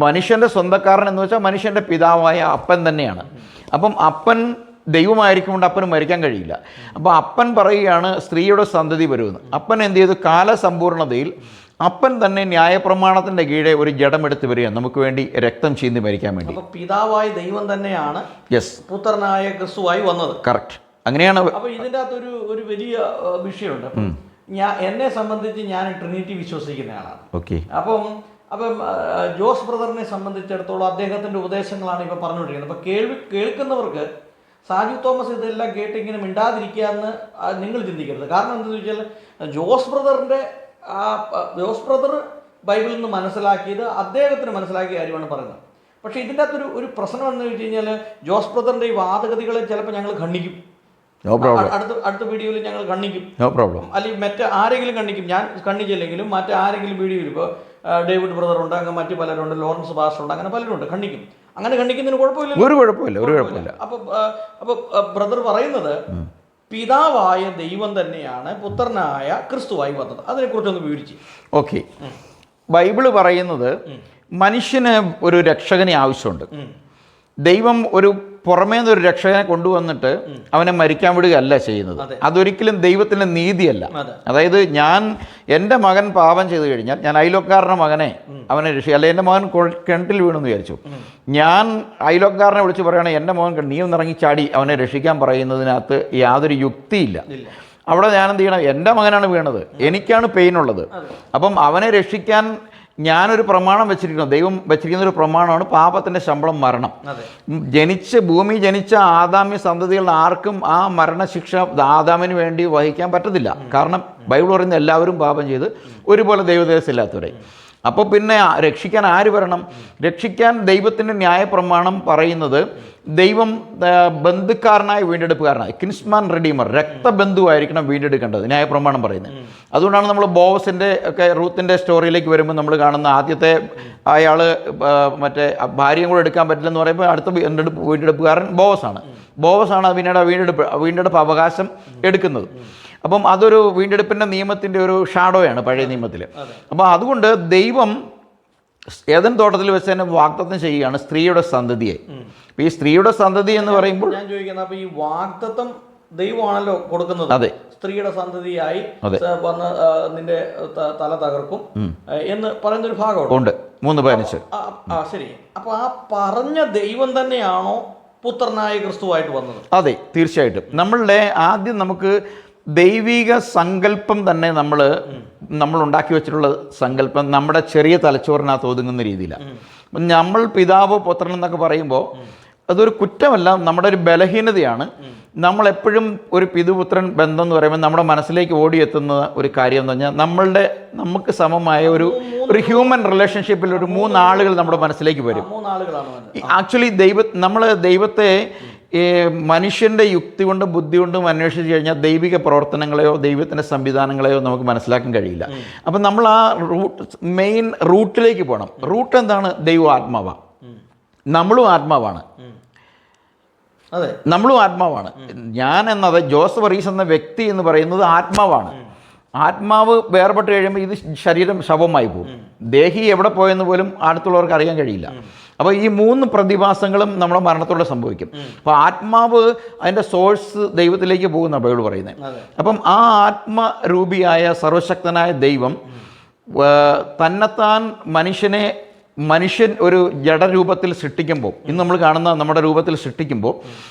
മനുഷ്യൻ്റെ സ്വന്തക്കാരൻ എന്ന് വെച്ചാൽ മനുഷ്യൻ്റെ പിതാവായ അപ്പൻ തന്നെയാണ്. അപ്പം അപ്പൻ ദൈവമായിരിക്കുമ്പോൾ അപ്പന് മരിക്കാൻ കഴിയില്ല. അപ്പോൾ അപ്പൻ പറയുകയാണ് സ്ത്രീയുടെ സന്തതി വരുമെന്ന്. അപ്പൻ എന്ത് ചെയ്തു? കാലസമ്പൂർണതയിൽ അപ്പൻ തന്നെ ന്യായപ്രമാണത്തിൻ്റെ കീഴെ ഒരു ജഡമെടുത്ത് വരിക, നമുക്ക് വേണ്ടി രക്തം ചീന്തി മരിക്കാൻ വേണ്ടി. പിതാവായ ദൈവം തന്നെയാണ് പുത്രനായ ക്രിസ്തുവായി വന്നത്. കറക്റ്റ്, അങ്ങനെയാണ്. അപ്പോൾ ഇതിൻ്റെ അകത്തൊരു ഒരു വലിയ വിഷയമുണ്ട്. എന്നെ സംബന്ധിച്ച് ഞാൻ ട്രിനിറ്റി വിശ്വസിക്കുന്ന ആളാണ്. ഓക്കെ. അപ്പം ജോസ് ബ്രദറിനെ സംബന്ധിച്ചിടത്തോളം അദ്ദേഹത്തിൻ്റെ ഉപദേശങ്ങളാണ് ഇപ്പോൾ പറഞ്ഞുകൊണ്ടിരിക്കുന്നത്. അപ്പോൾ കേൾക്കുന്നവർക്ക് സാജു തോമസ് ഇതെല്ലാം കേട്ട് ഇങ്ങനെ മിണ്ടാതിരിക്കുക എന്ന് നിങ്ങൾ ചിന്തിക്കരുത്. കാരണം എന്താണെന്ന് ചോദിച്ചാൽ ജോസ് ബ്രദർ ബൈബിളിൽ നിന്ന് മനസ്സിലാക്കിയത് അദ്ദേഹത്തിന് മനസ്സിലാക്കിയ കാര്യമാണ് പറയുന്നത്. പക്ഷേ ഇതിൻ്റെ അകത്തൊരു ഒരു പ്രശ്നം എന്ന് വെച്ച് കഴിഞ്ഞാൽ ജോസ് ബ്രദറിൻ്റെ ഈ വാദഗതികളെ ചിലപ്പോൾ ഞങ്ങൾ ഖണ്ഡിക്കും. അടുത്ത വീഡിയോയിൽ ഞങ്ങൾ ഖണ്ഡിക്കും. അല്ലെങ്കിൽ ആരെങ്കിലും ഖണ്ഡിക്കും. ഞാൻ ഖണ്ഡിച്ചില്ലെങ്കിലും മറ്റാരെങ്കിലും വീഡിയോയിൽ ഇപ്പോൾ ഡേവിഡ് ബ്രദർ ഉണ്ട്, അങ്ങനെ മറ്റു പലരുണ്ട്, ലോറൻസ് പാസ്റ്റർ ഉണ്ട്, അങ്ങനെ പലരുണ്ട്, ഖണ്ഡിക്കും. അങ്ങനെ ഖണ്ഡിക്കുന്നതിന് കുഴപ്പമില്ല. അപ്പോൾ ബ്രദർ പറയുന്നത് പിതാവായ ദൈവം തന്നെയാണ് പുത്രനായ ക്രിസ്തുവായി വന്നത്. അതിനെക്കുറിച്ചൊന്ന് വിവരിച്ച്. ഓക്കെ. ബൈബിള് പറയുന്നത് മനുഷ്യന് ഒരു രക്ഷകനെ ആവശ്യമുണ്ട്. ദൈവം ഒരു പുറമേ നിന്നൊരു രക്ഷകനെ കൊണ്ടുവന്നിട്ട് അവനെ മരിക്കാൻ വിടുകയല്ല ചെയ്യുന്നത്. അതൊരിക്കലും ദൈവത്തിൻ്റെ നീതിയല്ല. അതായത് എൻ്റെ മകൻ പാപം ചെയ്തു കഴിഞ്ഞാൽ ഞാൻ അയലോക്കാരൻ്റെ മകനെ അവനെ രക്ഷിക്കുക, അല്ലെ എൻ്റെ മകൻ കിണറ്റിൽ വീണെന്ന് വിചാരിച്ചു, ഞാൻ അയലോക്കാരനെ വിളിച്ച് പറയുകയാണെങ്കിൽ എൻ്റെ മകൻ നീ ഒന്നിറങ്ങി ചാടി അവനെ രക്ഷിക്കാൻ പറയുന്നതിനകത്ത് യാതൊരു യുക്തിയില്ല. അവിടെ ഞാൻ എന്ത് ചെയ്യണം? എൻ്റെ മകനാണ് വീണത്, എനിക്കാണ് പെയിനുള്ളത്. അപ്പം അവനെ രക്ഷിക്കാൻ ഞാനൊരു പ്രമാണം വെച്ചിരിക്കുന്നു. ദൈവം വെച്ചിരിക്കുന്ന ഒരു പ്രമാണമാണ് പാപത്തിൻ്റെ ശമ്പളം മരണം. ഭൂമി ജനിച്ച ആദാമ്യ സന്തതികളുടെ ആർക്കും ആ മരണശിക്ഷ ആദാമിന് വേണ്ടി വഹിക്കാൻ പറ്റത്തില്ല. കാരണം ബൈബിൾ പറയുന്ന എല്ലാവരും പാപം ചെയ്ത് ഒരുപോലെ ദൈവദേശമില്ലാത്തവരെ. അപ്പോൾ പിന്നെ രക്ഷിക്കാൻ ആര് വരണം? രക്ഷിക്കാൻ ദൈവത്തിൻ്റെ ന്യായപ്രമാണം പറയുന്നത് ദൈവം ബന്ധുക്കാരനായ വീണ്ടെടുപ്പുകാരനായി, കിൻസ്മാൻ റിഡീമർ, രക്തബന്ധുവായിരിക്കണം വീണ്ടെടുക്കേണ്ടത് ന്യായപ്രമാണം പറയുന്നത്. അതുകൊണ്ടാണ് നമ്മൾ ബോവസിൻ്റെ ഒക്കെ റൂത്തിൻ്റെ സ്റ്റോറിയിലേക്ക് വരുമ്പോൾ നമ്മൾ കാണുന്ന ആദ്യത്തെ അയാൾ മറ്റേ ഭാര്യയും കൂടെ എടുക്കാൻ പറ്റില്ലെന്ന് പറയുമ്പോൾ അടുത്ത വീണ്ടെടുപ്പുകാരൻ ബോവസാണ് പിന്നീട് വീണ്ടെടുപ്പ് അവകാശം എടുക്കുന്നത്. അപ്പം അതൊരു വീണ്ടെടുപ്പിൻ്റെ നിയമത്തിൻ്റെ ഒരു ഷാഡോയാണ് പഴയ നിയമത്തിൽ. അപ്പോൾ അതുകൊണ്ട് ദൈവം ഏദൻ തോട്ടത്തിൽ വെച്ച് തന്നെ വാഗ്ദത്തം ചെയ്യുകയാണ് സ്ത്രീയുടെ സന്തതിയെ. അപ്പോൾ ഈ സ്ത്രീയുടെ സന്തതി എന്ന് പറയുമ്പോൾ ഞാൻ ചോദിക്കുന്നത്, അപ്പോൾ ഈ വാഗ്ദത്തം ദൈവമാണല്ലോ കൊടുക്കുന്നത്. അതെ, സ്ത്രീയുടെ സന്തതിയായി വന്ന് നിന്റെ തല തകർക്കും എന്ന് പറയുന്നൊരു ഭാഗമുണ്ട് 3:15. ശരി. അപ്പോൾ ആ പറഞ്ഞ ദൈവം തന്നെയാണോ പുത്രനായ ക്രിസ്തുവായിട്ട് വന്നത്? അതെ, തീർച്ചയായിട്ടും. നമ്മളുടെ ആദ്യം നമുക്ക് ദൈവിക സങ്കല്പം തന്നെ നമ്മൾ ഉണ്ടാക്കി വെച്ചിട്ടുള്ള സങ്കല്പം നമ്മുടെ ചെറിയ തലച്ചോറിനകത്ത് ഒതുങ്ങുന്ന രീതിയിലാണ്. നമ്മൾ പിതാവ് പുത്രൻ എന്നൊക്കെ പറയുമ്പോൾ അതൊരു കുറ്റമല്ല, നമ്മുടെ ഒരു ബലഹീനതയാണ്. നമ്മളെപ്പോഴും ഒരു പിതൃപുത്രൻ ബന്ധം എന്ന് പറയുമ്പോൾ നമ്മുടെ മനസ്സിലേക്ക് ഓടിയെത്തുന്ന ഒരു കാര്യം എന്ന് പറഞ്ഞാൽ നമുക്ക് സമമായ ഒരു ഹ്യൂമൻ റിലേഷൻഷിപ്പിൽ ഒരു 3 ആളുകൾ നമ്മുടെ മനസ്സിലേക്ക് വരും. ആക്ച്വലി നമ്മൾ ദൈവത്തെ മനുഷ്യൻ്റെ യുക്തി കൊണ്ടും ബുദ്ധി കൊണ്ടും അന്വേഷിച്ച് കഴിഞ്ഞാൽ ദൈവിക പ്രവർത്തനങ്ങളെയോ ദൈവത്തിൻ്റെ സംവിധാനങ്ങളെയോ നമുക്ക് മനസ്സിലാക്കാൻ കഴിയില്ല. അപ്പം നമ്മൾ ആ മെയിൻ റൂട്ടിലേക്ക് പോകണം. റൂട്ട് എന്താണ്? ദൈവം ആത്മാവാണ്, നമ്മളും ആത്മാവാണ്. ഞാൻ എന്നത് ജോസ് വർഗീസ് എന്ന വ്യക്തി എന്ന് പറയുന്നത് ആത്മാവാണ്. ആത്മാവ് വേർപെട്ട് കഴിയുമ്പോൾ ഇത് ശരീരം ശവമായി പോകും. ദേഹി എവിടെ പോയെന്ന് പോലും അടുത്തുള്ളവർക്ക് അറിയാൻ കഴിയില്ല. അപ്പോൾ ഈ 3 പ്രതിഭാസങ്ങളും നമ്മുടെ മരണത്തോടെ സംഭവിക്കും. അപ്പോൾ ആത്മാവ് അതിൻ്റെ സോഴ്സ് ദൈവത്തിലേക്ക് പോകുന്ന ബൈബിൾ പറയുന്നത്. അപ്പം ആ ആത്മരൂപിയായ സർവശക്തനായ ദൈവം തന്നെത്താൻ മനുഷ്യൻ ഒരു ജഡരൂപത്തിൽ സൃഷ്ടിക്കുമ്പോൾ, ഇന്ന് നമ്മൾ കാണുന്ന നമ്മുടെ രൂപത്തിൽ സൃഷ്ടിക്കുമ്പോൾ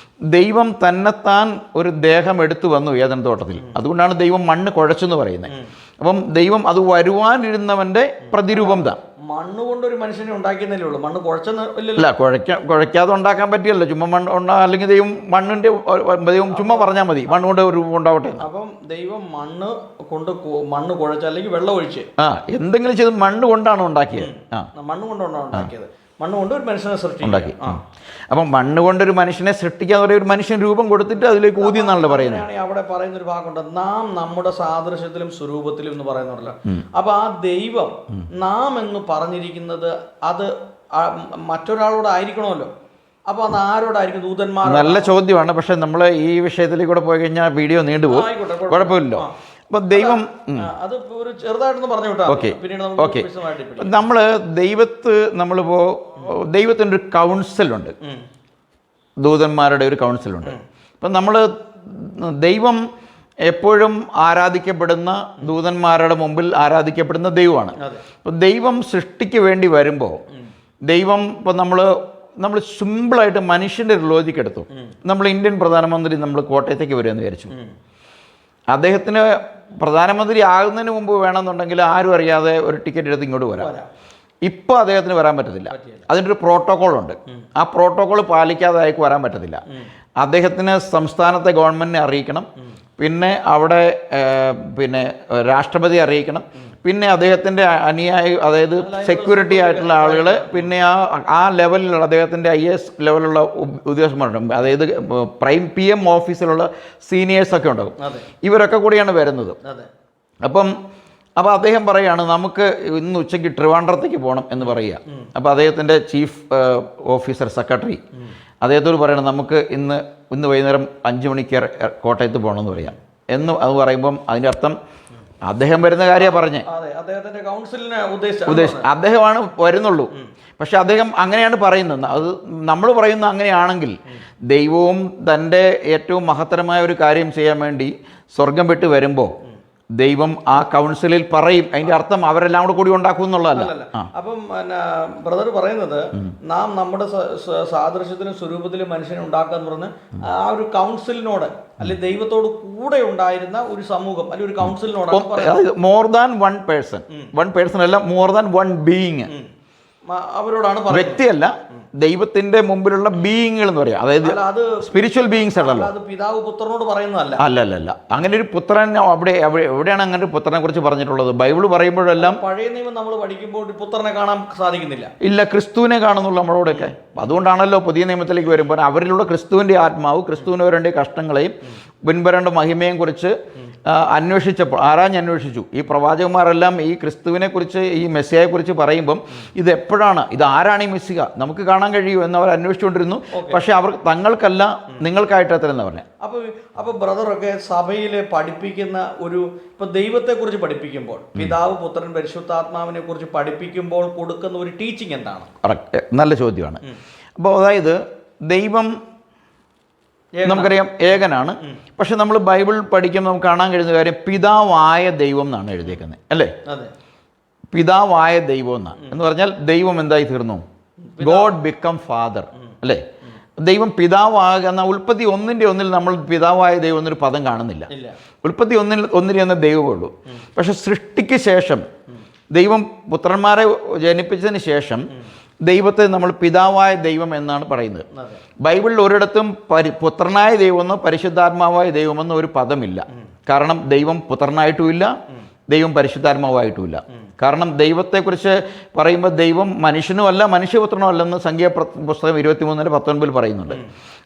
ദൈവം തന്നെത്താൻ ഒരു ദേഹം എടുത്തു വന്നു ഏദൻ തോട്ടത്തിൽ. അതുകൊണ്ടാണ് ദൈവം മണ്ണ് കുഴച്ചെന്ന് പറയുന്നത്. അപ്പം ദൈവം അത് വരുവാനിരുന്നവൻ്റെ പ്രതിരൂപം താ. മണ്ണ് കൊണ്ട് ഒരു മനുഷ്യനെ ഉണ്ടാക്കിയെന്നല്ലേ ഉള്ളൂ, മണ്ണ് കുഴച്ചെന്നില്ല. കുഴയ്ക്കാതെ ഉണ്ടാക്കാൻ പറ്റിയല്ലോ. ചുമ്മാ അല്ലെങ്കിൽ ദൈവം ചുമ്മാ പറഞ്ഞാൽ മതി മണ്ണ് കൊണ്ട് ഒരു രൂപം ഉണ്ടാവട്ടെ. അപ്പം ദൈവം മണ്ണ് കുഴച്ച് അല്ലെങ്കിൽ വെള്ളം ഒഴിച്ച് എന്തെങ്കിലും ചെയ്ത് മണ്ണ് കൊണ്ടാണ് ഉണ്ടാക്കിയത്. മണ്ണ് കൊണ്ടാണ് ഉണ്ടാക്കിയത്. മണ്ണ് കൊണ്ട് ഒരു മനുഷ്യനെ സൃഷ്ടിക്കും. ഉണ്ടാക്കി. അപ്പം മണ്ണ് കൊണ്ടൊരു മനുഷ്യനെ സൃഷ്ടിക്കാന്ന് പറയുക, ഒരു മനുഷ്യൻ രൂപം കൊടുത്തിട്ട് അതിലേക്ക് ഊതി എന്നാണല്ലോ പറയുന്നത്. അവിടെ പറയുന്ന ഒരു ഭാഗമുണ്ട്, നാം നമ്മുടെ സാദൃശ്യത്തിലും സ്വരൂപത്തിലും എന്ന് പറയുന്നുണ്ടല്ലോ. അപ്പൊ ആ ദൈവം നാം എന്ന് പറഞ്ഞിരിക്കുന്നത് അത് മറ്റൊരാളോട് ആയിരിക്കണമല്ലോ. അപ്പൊ അത് ആരോടായിരിക്കും? ദൂതന്മാർ. നല്ല ചോദ്യമാണ്. പക്ഷെ നമ്മൾ ഈ വിഷയത്തിലേക്ക് കൂടെ പോയി കഴിഞ്ഞാൽ വീഡിയോ നീണ്ടുപോകും. കുഴപ്പമില്ലല്ലോ. അപ്പൊ ദൈവം അത് ഒരു ചെറുതായിട്ടൊന്ന് പറഞ്ഞു വിട്ടാ. Okay okay. നമ്മൾ നമ്മളിപ്പോ ദൈവത്തിൻ്റെ ഒരു കൗൺസിലുണ്ട്, ദൂതന്മാരുടെ ഒരു കൗൺസിലുണ്ട്. അപ്പം നമ്മൾ ദൈവം എപ്പോഴും ആരാധിക്കപ്പെടുന്ന, ദൂതന്മാരുടെ മുമ്പിൽ ആരാധിക്കപ്പെടുന്ന ദൈവമാണ്. അപ്പം ദൈവം സൃഷ്ടിക്ക് വേണ്ടി വരുമ്പോൾ ദൈവം ഇപ്പം നമ്മൾ സിമ്പിളായിട്ട് മനുഷ്യൻ്റെ ഒരു ലോജിക്ക് എടുത്തു. നമ്മൾ ഇന്ത്യൻ പ്രധാനമന്ത്രി നമ്മൾ കോട്ടയത്തേക്ക് വരുമെന്ന് വിചാരിച്ചു. അദ്ദേഹത്തിന് പ്രധാനമന്ത്രി ആകുന്നതിന് മുമ്പ് വേണമെന്നുണ്ടെങ്കിൽ ആരും അറിയാതെ ഒരു ടിക്കറ്റ് എടുത്ത് ഇങ്ങോട്ട് വരാം. ഇപ്പോൾ അദ്ദേഹത്തിന് വരാൻ പറ്റത്തില്ല. അതിൻ്റെ ഒരു പ്രോട്ടോക്കോളുണ്ട്. ആ പ്രോട്ടോക്കോൾ പാലിക്കാതെ അയാൾക്ക് വരാൻ പറ്റത്തില്ല. അദ്ദേഹത്തിന് സംസ്ഥാനത്തെ ഗവൺമെൻറ്റിനെ അറിയിക്കണം, പിന്നെ അവിടെ രാഷ്ട്രപതി അറിയിക്കണം, പിന്നെ അദ്ദേഹത്തിൻ്റെ അനുയായി, അതായത് സെക്യൂരിറ്റി ആയിട്ടുള്ള ആളുകൾ, പിന്നെ ആ ലെവലിലുള്ള അദ്ദേഹത്തിൻ്റെ IAS ലെവലുള്ള ഉദ്യോഗസ്ഥന്മാരുണ്ട്, അതായത് PM ഓഫീസിലുള്ള സീനിയേഴ്സൊക്കെ ഉണ്ടാകും. ഇവരൊക്കെ കൂടിയാണ് വരുന്നത്. അപ്പം അദ്ദേഹം പറയുകയാണ്, നമുക്ക് ഇന്ന് ഉച്ചയ്ക്ക് ട്രിവാൻഡ്രത്തേക്ക് പോകണം എന്ന് പറയുക. അപ്പോൾ അദ്ദേഹത്തിൻ്റെ ചീഫ് ഓഫീസർ സെക്രട്ടറി അദ്ദേഹത്തോട് പറയണം, നമുക്ക് ഇന്ന് വൈകുന്നേരം 5 മണിക്ക് കോട്ടയത്ത് പോകണമെന്ന് പറയാം എന്ന്. അത് പറയുമ്പം അതിൻ്റെ അർത്ഥം അദ്ദേഹം വരുന്ന കാര്യമാണ് പറഞ്ഞത്. അദ്ദേഹമാണ് വരുന്നുള്ളൂ. പക്ഷെ അദ്ദേഹം അങ്ങനെയാണ് പറയുന്നത്. അത് നമ്മൾ പറയുന്നത് അങ്ങനെയാണെങ്കിൽ ദൈവവും തൻ്റെ ഏറ്റവും മഹത്തരമായ ഒരു കാര്യം ചെയ്യാൻ വേണ്ടി സ്വർഗം വിട്ട് വരുമ്പോൾ ദൈവം ആ കൗൺസിലിൽ പറയും. അതിന്റെ അർത്ഥം അവരെല്ലാം കൂടി ഉണ്ടാക്കും എന്നുള്ളതല്ല. അപ്പം ബ്രദർ പറയുന്നത്, നാം നമ്മുടെ സാദൃശ്യത്തിലും സ്വരൂപത്തിലും മനുഷ്യനെ ഉണ്ടാക്കുക എന്ന് പറഞ്ഞ് ആ ഒരു കൗൺസിലിനോട്, അല്ലെങ്കിൽ ദൈവത്തോട് കൂടെ ഉണ്ടായിരുന്ന ഒരു സമൂഹം, അല്ലെങ്കിൽ ഒരു കൗൺസിലിനോട്, മോർ ദാൻ വൺ പേഴ്സൺ അല്ല, മോർ ദാൻ വൺ ബീയിങ്, അവരോടാണ് വ്യക്തിയല്ല, ദൈവത്തിന്റെ മുമ്പിലുള്ള ബീയിങ്ങുകൾ എന്ന് പറയാം. അതായത് സ്പിരിച്വൽ ബീയിങ്സ് ആണല്ലോ. പിതാവ് പുത്രനോട് പറയുന്നതല്ല. അല്ലല്ല. അങ്ങനെ ഒരു പുത്രൻ എവിടെയാണ് അങ്ങനെ ഒരു പുത്രനെ കുറിച്ച് പറഞ്ഞിട്ടുള്ളത്? ബൈബിൾ പറയുമ്പോഴെല്ലാം പഴയ നിയമം നമ്മൾ പഠിക്കുമ്പോൾ പുത്രനെ കാണാൻ സാധിക്കുന്നില്ല. ഇല്ല, ക്രിസ്തുവിനെ കാണുന്നുള്ളൂ നമ്മളോടൊക്കെ. അതുകൊണ്ടാണല്ലോ പുതിയ നിയമത്തിലേക്ക് വരുമ്പോൾ അവരിലുള്ള ക്രിസ്തുവിൻ്റെ ആത്മാവ് ക്രിസ്തുവിന് വരേണ്ട കഷ്ടങ്ങളെയും പിൻവരേണ്ട മഹിമയും കുറിച്ച് ആരാഞ്ഞന്വേഷിച്ചു. ഈ പ്രവാചകന്മാരെല്ലാം ഈ ക്രിസ്തുവിനെ കുറിച്ച്, ഈ മെസ്സിയെ കുറിച്ച് പറയുമ്പം ഇത് എപ്പോഴാണ്, ഇത് ആരാണ് ഈ മെസ്സിക, നമുക്ക് കാണാൻ കഴിയൂ എന്നവർ അന്വേഷിച്ചുകൊണ്ടിരുന്നു. പക്ഷെ അവർ തങ്ങൾക്കല്ല, നിങ്ങൾക്കായിട്ട് എത്രയെന്ന് പറഞ്ഞത്. അപ്പോൾ ബ്രദറൊക്കെ സഭയിൽ പഠിപ്പിക്കുന്ന ഇപ്പൊ ദൈവത്തെക്കുറിച്ച് പഠിപ്പിക്കുമ്പോൾ, പിതാവ് പുത്രൻ പരിശുദ്ധാത്മാവിനെ കുറിച്ച് പഠിപ്പിക്കുമ്പോൾ കൊടുക്കുന്ന ഒരു ടീച്ചിങ് എന്താണ്? കറക്റ്റ്, നല്ല ചോദ്യമാണ്. അപ്പോൾ അതായത് ദൈവം നമുക്കറിയാം ഏകനാണ്. പക്ഷെ നമ്മൾ ബൈബിൾ പഠിക്കുമ്പോൾ നമുക്ക് കാണാൻ കഴിയുന്ന കാര്യം പിതാവായ ദൈവം എന്നാണ് എഴുതിയേക്കുന്നത്, അല്ലേ? പിതാവായ ദൈവം എന്നാണ്. എന്ന് പറഞ്ഞാൽ ദൈവം എന്തായി തീർന്നു? ഗോഡ് ബിക്കം ഫാദർ, അല്ലേ? ദൈവം പിതാവാകുന്ന ഉൽപ്പത്തി 1:1 നമ്മൾ പിതാവായ ദൈവം എന്നൊരു പദം കാണുന്നില്ല. ഉൽപ്പത്തി 1:1 ദൈവമേ ഉള്ളൂ. പക്ഷെ സൃഷ്ടിക്ക് ശേഷം ദൈവം പുത്രന്മാരെ ജനിപ്പിച്ചതിന് ശേഷം ദൈവത്തെ നമ്മൾ പിതാവായ ദൈവം എന്നാണ് പറയുന്നത്. ബൈബിളിൽ ഒരിടത്തും പുത്രനായ ദൈവമെന്നോ പരിശുദ്ധാത്മാവായ ദൈവമെന്നോ ഒരു പദമില്ല. കാരണം ദൈവം പുത്രനായിട്ടുമില്ല, ദൈവം പരിശുദ്ധാത്മാവായിട്ടുമില്ല. കാരണം ദൈവത്തെക്കുറിച്ച് പറയുമ്പോൾ ദൈവം മനുഷ്യനുമല്ല മനുഷ്യപുത്രനും അല്ലെന്ന് സംഖ്യാ പുസ്തകം 23:19 പറയുന്നുണ്ട്.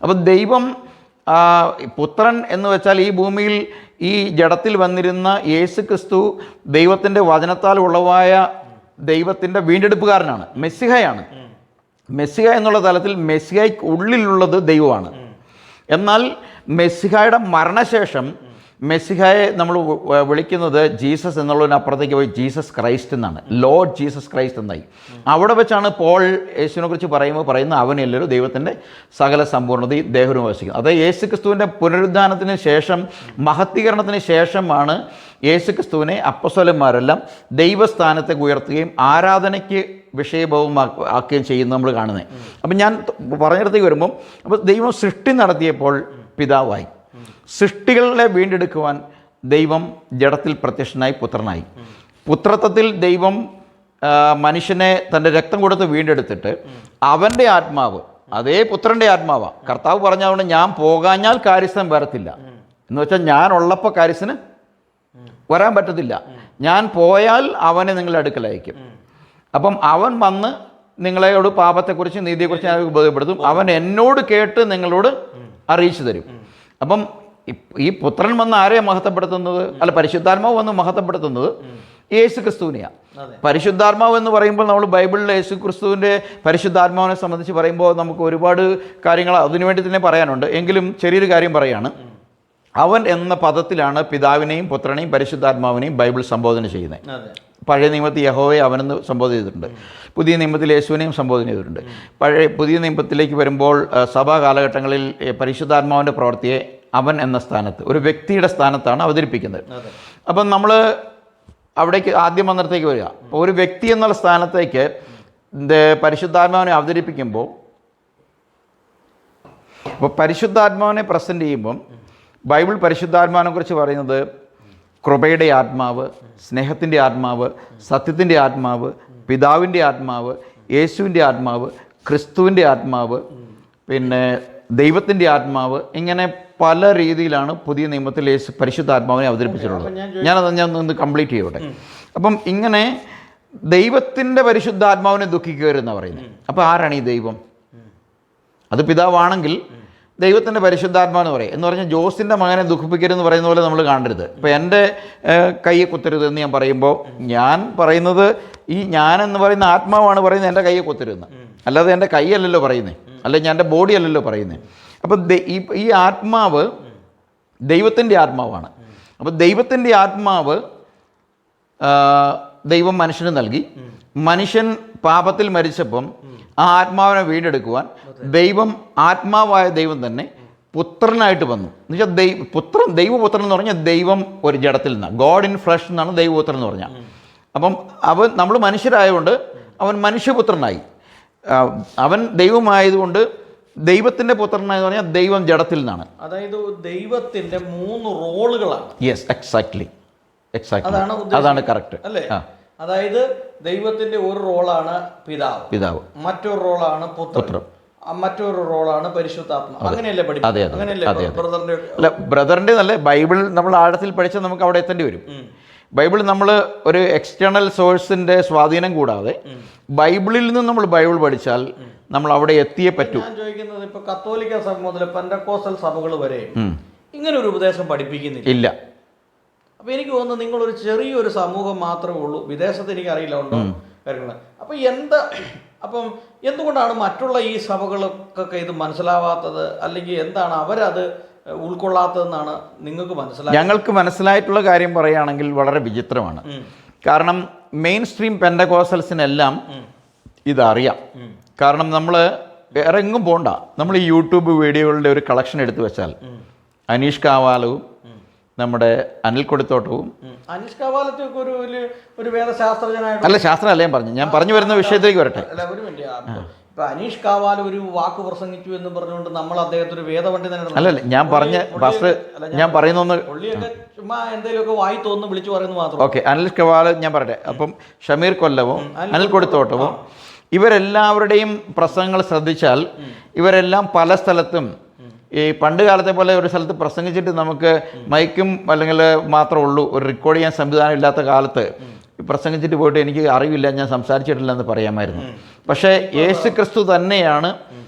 അപ്പം ദൈവം പുത്രൻ എന്ന് വെച്ചാൽ ഈ ഭൂമിയിൽ ഈ ജഡത്തിൽ വന്നിരുന്ന യേശു ക്രിസ്തു ദൈവത്തിൻ്റെ വചനത്താൽ ഉളവായ ദൈവത്തിൻ്റെ വീണ്ടെടുപ്പുകാരനാണ്, മെസ്സിഹയാണ്. മെസ്സിഹ എന്നുള്ള തലത്തിൽ മെസ്സിഹയ്ക്ക് ഉള്ളിലുള്ളത് ദൈവമാണ്. എന്നാൽ മെസ്സിഹയുടെ മരണശേഷം മെസ്സിഹയെ നമ്മൾ വിളിക്കുന്നത് ജീസസ് എന്നുള്ളതിനപ്പുറത്തേക്ക് പോയി ജീസസ് ക്രൈസ്റ്റ് എന്നാണ്, ലോർഡ് ജീസസ് ക്രൈസ്റ്റ് എന്നായി. അവിടെ വെച്ചാണ് പോൾ യേശുവിനെ കുറിച്ച് പറയുന്നത് അവനെല്ലാവരും ദൈവത്തിൻ്റെ സകല സമ്പൂർണ്ണതയും ദേഹവും വസിക്കുന്നത്. അത് യേശു ക്രിസ്തുവിൻ്റെ പുനരുദ്ധാനത്തിന് ശേഷം, മഹത്വീകരണത്തിന് ശേഷമാണ് യേശു ക്രിസ്തുവിനെ അപ്പസ്വലന്മാരെല്ലാം ദൈവസ്ഥാനത്തേക്ക് ഉയർത്തുകയും ആരാധനയ്ക്ക് വിഷയഭവമാക്കുകയും ചെയ്യുന്നത് നമ്മൾ കാണുന്നത്. അപ്പം ഞാൻ പറഞ്ഞിടത്തേക്ക് വരുമ്പം, അപ്പോൾ ദൈവം സൃഷ്ടി നടത്തിയപ്പോൾ പിതാവായി, സൃഷ്ടികളെ വീണ്ടെടുക്കുവാൻ ദൈവം ജഡത്തിൽ പ്രത്യക്ഷനായി പുത്രനായി. പുത്രത്വത്തിൽ ദൈവം മനുഷ്യനെ തൻ്റെ രക്തം കൊടുത്ത് വീണ്ടെടുത്തിട്ട് അവൻ്റെ ആത്മാവ്, അതേ പുത്രൻ്റെ ആത്മാവാണ്. കർത്താവ് പറഞ്ഞതുകൊണ്ട് ഞാൻ പോകാഞ്ഞാൽ കാര്യസ്ഥൻ വരത്തില്ല എന്ന് വെച്ചാൽ ഞാൻ ഉള്ളപ്പോൾ കാര്യസ്ഥന് വരാൻ പറ്റത്തില്ല, ഞാൻ പോയാൽ അവനെ നിങ്ങളുടെ അടുക്കലയക്കും. അപ്പം അവൻ വന്ന് നിങ്ങളോട് പാപത്തെക്കുറിച്ച് നീതിയെക്കുറിച്ച് ഞാൻ ബോധ്യപ്പെടുത്തും. അവൻ എന്നോട് കേട്ട് നിങ്ങളോട് അറിയിച്ചു തരും. അപ്പം ഈ പുത്രൻ വന്ന് ആരെയാണ് മഹത്വപ്പെടുത്തുന്നത്? അല്ല, പരിശുദ്ധാത്മാവ് വന്ന് മഹത്വപ്പെടുത്തുന്നത് യേശു ക്രിസ്തുവിനെയാണ്. പരിശുദ്ധാത്മാവ് എന്ന് പറയുമ്പോൾ നമ്മൾ ബൈബിളിൽ യേശു ക്രിസ്തുവിൻ്റെ പരിശുദ്ധാത്മാവിനെ സംബന്ധിച്ച് പറയുമ്പോൾ നമുക്ക് ഒരുപാട് കാര്യങ്ങൾ അതിനുവേണ്ടി തന്നെ പറയാനുണ്ട്. എങ്കിലും ചെറിയൊരു കാര്യം പറയാണ്. അവൻ എന്ന പദത്തിലാണ് പിതാവിനെയും പുത്രനെയും പരിശുദ്ധാത്മാവിനെയും ബൈബിൾ സംബോധന ചെയ്യുന്നത്. പഴയ നിയമത്തിൽ യഹോവയെ അവനെന്ന് സംബോധന ചെയ്തിട്ടുണ്ട്. പുതിയ നിയമത്തിൽ യേശുവിനെയും സംബോധന ചെയ്തിട്ടുണ്ട്. പുതിയ നിയമത്തിലേക്ക് വരുമ്പോൾ സഭാ കാലഘട്ടങ്ങളിൽ പരിശുദ്ധാത്മാവിൻ്റെ പ്രവൃത്തിയെ അവൻ എന്ന സ്ഥാനത്ത്, ഒരു വ്യക്തിയുടെ സ്ഥാനത്താണ് അവതരിപ്പിക്കുന്നത്. അപ്പം നമ്മൾ അവിടേക്ക് ആദ്യം വന്നിടത്തേക്ക് വരിക. അപ്പോൾ ഒരു വ്യക്തി എന്നുള്ള സ്ഥാനത്തേക്ക് പരിശുദ്ധാത്മാവിനെ അവതരിപ്പിക്കുമ്പോൾ, അപ്പോൾ പരിശുദ്ധാത്മാവിനെ പ്രസൻറ്റ് ചെയ്യുമ്പം ബൈബിൾ പരിശുദ്ധാത്മാവിനെ കുറിച്ച് പറയുന്നത് കൃപയുടെ ആത്മാവ്, സ്നേഹത്തിൻ്റെ ആത്മാവ്, സത്യത്തിൻ്റെ ആത്മാവ്, പിതാവിൻ്റെ ആത്മാവ്, യേശുവിൻ്റെ ആത്മാവ്, ക്രിസ്തുവിൻ്റെ ആത്മാവ്, പിന്നെ ദൈവത്തിൻ്റെ ആത്മാവ്, ഇങ്ങനെ പല രീതിയിലാണ് പുതിയ നിയമത്തിൽ പരിശുദ്ധാത്മാവിനെ അവതരിപ്പിച്ചിട്ടുള്ളത്. ഞാൻ ഒന്ന് കംപ്ലീറ്റ് ചെയ്യട്ടെ. അപ്പം ഇങ്ങനെ ദൈവത്തിൻ്റെ പരിശുദ്ധാത്മാവിനെ ദുഃഖിക്കുവരെന്നാണ് പറയുന്നത്. അപ്പോൾ ആരാണ് ഈ ദൈവം? അത് പിതാവാണെങ്കിൽ ദൈവത്തിൻ്റെ പരിശുദ്ധാത്മാവെന്ന് പറയും. എന്ന് പറഞ്ഞാൽ ജോസിൻ്റെ മകനെ ദുഃഖിപ്പിക്കരുതെന്ന് പറയുന്ന പോലെ നമ്മൾ കാണരുത്. ഇപ്പോൾ എൻ്റെ കയ്യെ കുത്തരുത് എന്ന് ഞാൻ പറയുമ്പോൾ ഞാൻ പറയുന്നത് ഈ ഞാനെന്ന് പറയുന്ന ആത്മാവാണ് പറയുന്നത് എൻ്റെ കയ്യെ കുത്തരുതെന്ന്, അല്ലാതെ എൻ്റെ കൈയല്ലല്ലോ പറയുന്നത്, അല്ലെങ്കിൽ ഞാൻ എൻ്റെ ബോഡി അല്ലല്ലോ പറയുന്നത്. അപ്പോൾ ഈ ആത്മാവ് ദൈവത്തിൻ്റെ ആത്മാവാണ്. അപ്പോൾ ദൈവത്തിൻ്റെ ആത്മാവ് ദൈവം മനുഷ്യന് നൽകി. മനുഷ്യൻ പാപത്തിൽ മരിച്ചപ്പം ആ ആത്മാവിനെ വീണ്ടെടുക്കുവാൻ ആത്മാവായ ദൈവം തന്നെ പുത്രനായിട്ട് വന്നു. എന്ന് വെച്ചാൽ ദൈവപുത്രൻ എന്ന് പറഞ്ഞാൽ ദൈവം ഒരു ജഡത്തിൽ നിന്നാണ്, ഗോഡ് ഇൻ ഫ്ലഷ് എന്നാണ് ദൈവപുത്രൻ എന്ന് പറഞ്ഞാൽ. അപ്പം നമ്മൾ മനുഷ്യരായതുകൊണ്ട് അവൻ മനുഷ്യപുത്രനായി. അവൻ ദൈവമായതുകൊണ്ട് ദൈവത്തിൻ്റെ പുത്രനായെന്ന് പറഞ്ഞാൽ ദൈവം ജഡത്തിൽ നിന്നാണ്. അതായത് ദൈവത്തിൻ്റെ 3 റോളുകളാണ്. Yes, exactly. അതാണ് കറക്റ്റ് അല്ലേ? അതായത് ദൈവത്തിന്റെ ഒരു റോളാണ് പിതാവ്, മറ്റൊരു റോളാണ് പുത്രൻ, മറ്റൊരു റോളാണ് പരിശുദ്ധാത്മാവ്. അങ്ങനെയല്ലേ പഠിക്കുന്നത്? ബ്രദറിന്റെ നല്ല ബൈബിൾ നമ്മൾ ആഴത്തിൽ പഠിച്ചാൽ നമുക്ക് അവിടെ എത്തേണ്ടി വരും. ബൈബിൾ നമ്മൾ ഒരു എക്സ്റ്റേണൽ സോഴ്സിന്റെ സ്വാധീനം കൂടാതെ ബൈബിളിൽ നിന്ന് നമ്മൾ ബൈബിൾ പഠിച്ചാൽ നമ്മൾ അവിടെ എത്തിയേ പറ്റൂ. ഞാൻ ചോദിക്കുന്നത്, ഇപ്പൊ കത്തോലിക്ക സഭ മുതൽ പെന്തക്കോസ്റ്റൽ സഭകൾ വരെ ഇങ്ങനെ ഒരു ഉപദേശം പഠിപ്പിക്കുന്നില്ല. അപ്പോൾ എനിക്ക് തോന്നുന്നു നിങ്ങളൊരു ചെറിയൊരു സമൂഹം മാത്രമേ ഉള്ളൂ. വിദേശത്ത് എനിക്കറിയില്ല ഉണ്ടോ കാര്യങ്ങൾ. അപ്പം എന്തുകൊണ്ടാണ് മറ്റുള്ള ഈ സഭകൾക്കൊക്കെ ഇത് മനസ്സിലാവാത്തത്? അല്ലെങ്കിൽ എന്താണ് അവരത് ഉൾക്കൊള്ളാത്തതെന്നാണ് നിങ്ങൾക്ക് മനസ്സിലായത്? ഞങ്ങൾക്ക് മനസ്സിലായിട്ടുള്ള കാര്യം പറയുകയാണെങ്കിൽ വളരെ വിചിത്രമാണ്. കാരണം മെയിൻ സ്ട്രീം പെന്തക്കോസ്റ്റൽസിനെല്ലാം ഇതറിയാം. കാരണം നമ്മൾ വേറെ എങ്ങും പോകണ്ട. നമ്മൾ ഈ യൂട്യൂബ് വീഡിയോകളുടെ ഒരു കളക്ഷൻ എടുത്തു വെച്ചാൽ അനീഷ് കാവാലവും നമ്മുടെ അനിൽ കൊടുത്തോട്ടവും, അനീഷ് കാവാലത്തൊക്കെ ഒരു വേദശാസ്ത്രജ്ഞനായിട്ട്, അല്ല ശാസ്ത്രമല്ല ഞാൻ പറഞ്ഞു വരുന്ന വിഷയത്തിലേക്ക് വരട്ടെ. ഒരു മിനിറ്റ്. ഇപ്പൊ അനീഷ് കാവാല ഒരു വാക്ക് പ്രസംഗിച്ചു എന്ന് പറഞ്ഞുകൊണ്ട് നമ്മൾ അദ്ദേഹത്തെ ഒരു വേദപണ്ഡിതനാണ്. അല്ലല്ല, ഞാൻ പറയുന്ന ചുമ്മാ എന്തെങ്കിലുമൊക്കെ വായി തോന്നുന്നു വിളിച്ചു പറയുന്നത് മാത്രം. ഓക്കെ, അനിൽ കാവാല ഞാൻ പറയട്ടെ. അപ്പം ഷമീർ കൊല്ലവും അനിൽ കൊടുത്തോട്ടവും ഇവരെല്ലാവരുടെയും പ്രസംഗങ്ങൾ ശ്രദ്ധിച്ചാൽ ഇവരെല്ലാം പല സ്ഥലത്തും ഈ പണ്ട് കാലത്തെ പോലെ ഒരു സ്ഥലത്ത് പ്രസംഗിച്ചിട്ട് നമുക്ക് മൈക്കും അല്ലെങ്കിൽ മാത്രമേ ഉള്ളൂ, ഒരു റെക്കോർഡ് ചെയ്യാൻ സംവിധാനം ഇല്ലാത്ത കാലത്ത് പ്രസംഗിച്ചിട്ട് പോയിട്ട് എനിക്ക് അറിവില്ല, ഞാൻ സംസാരിച്ചിട്ടില്ല എന്ന് പറയാമായിരുന്നു. പക്ഷേ യേശു ക്രിസ്തു തന്നെയാണ്,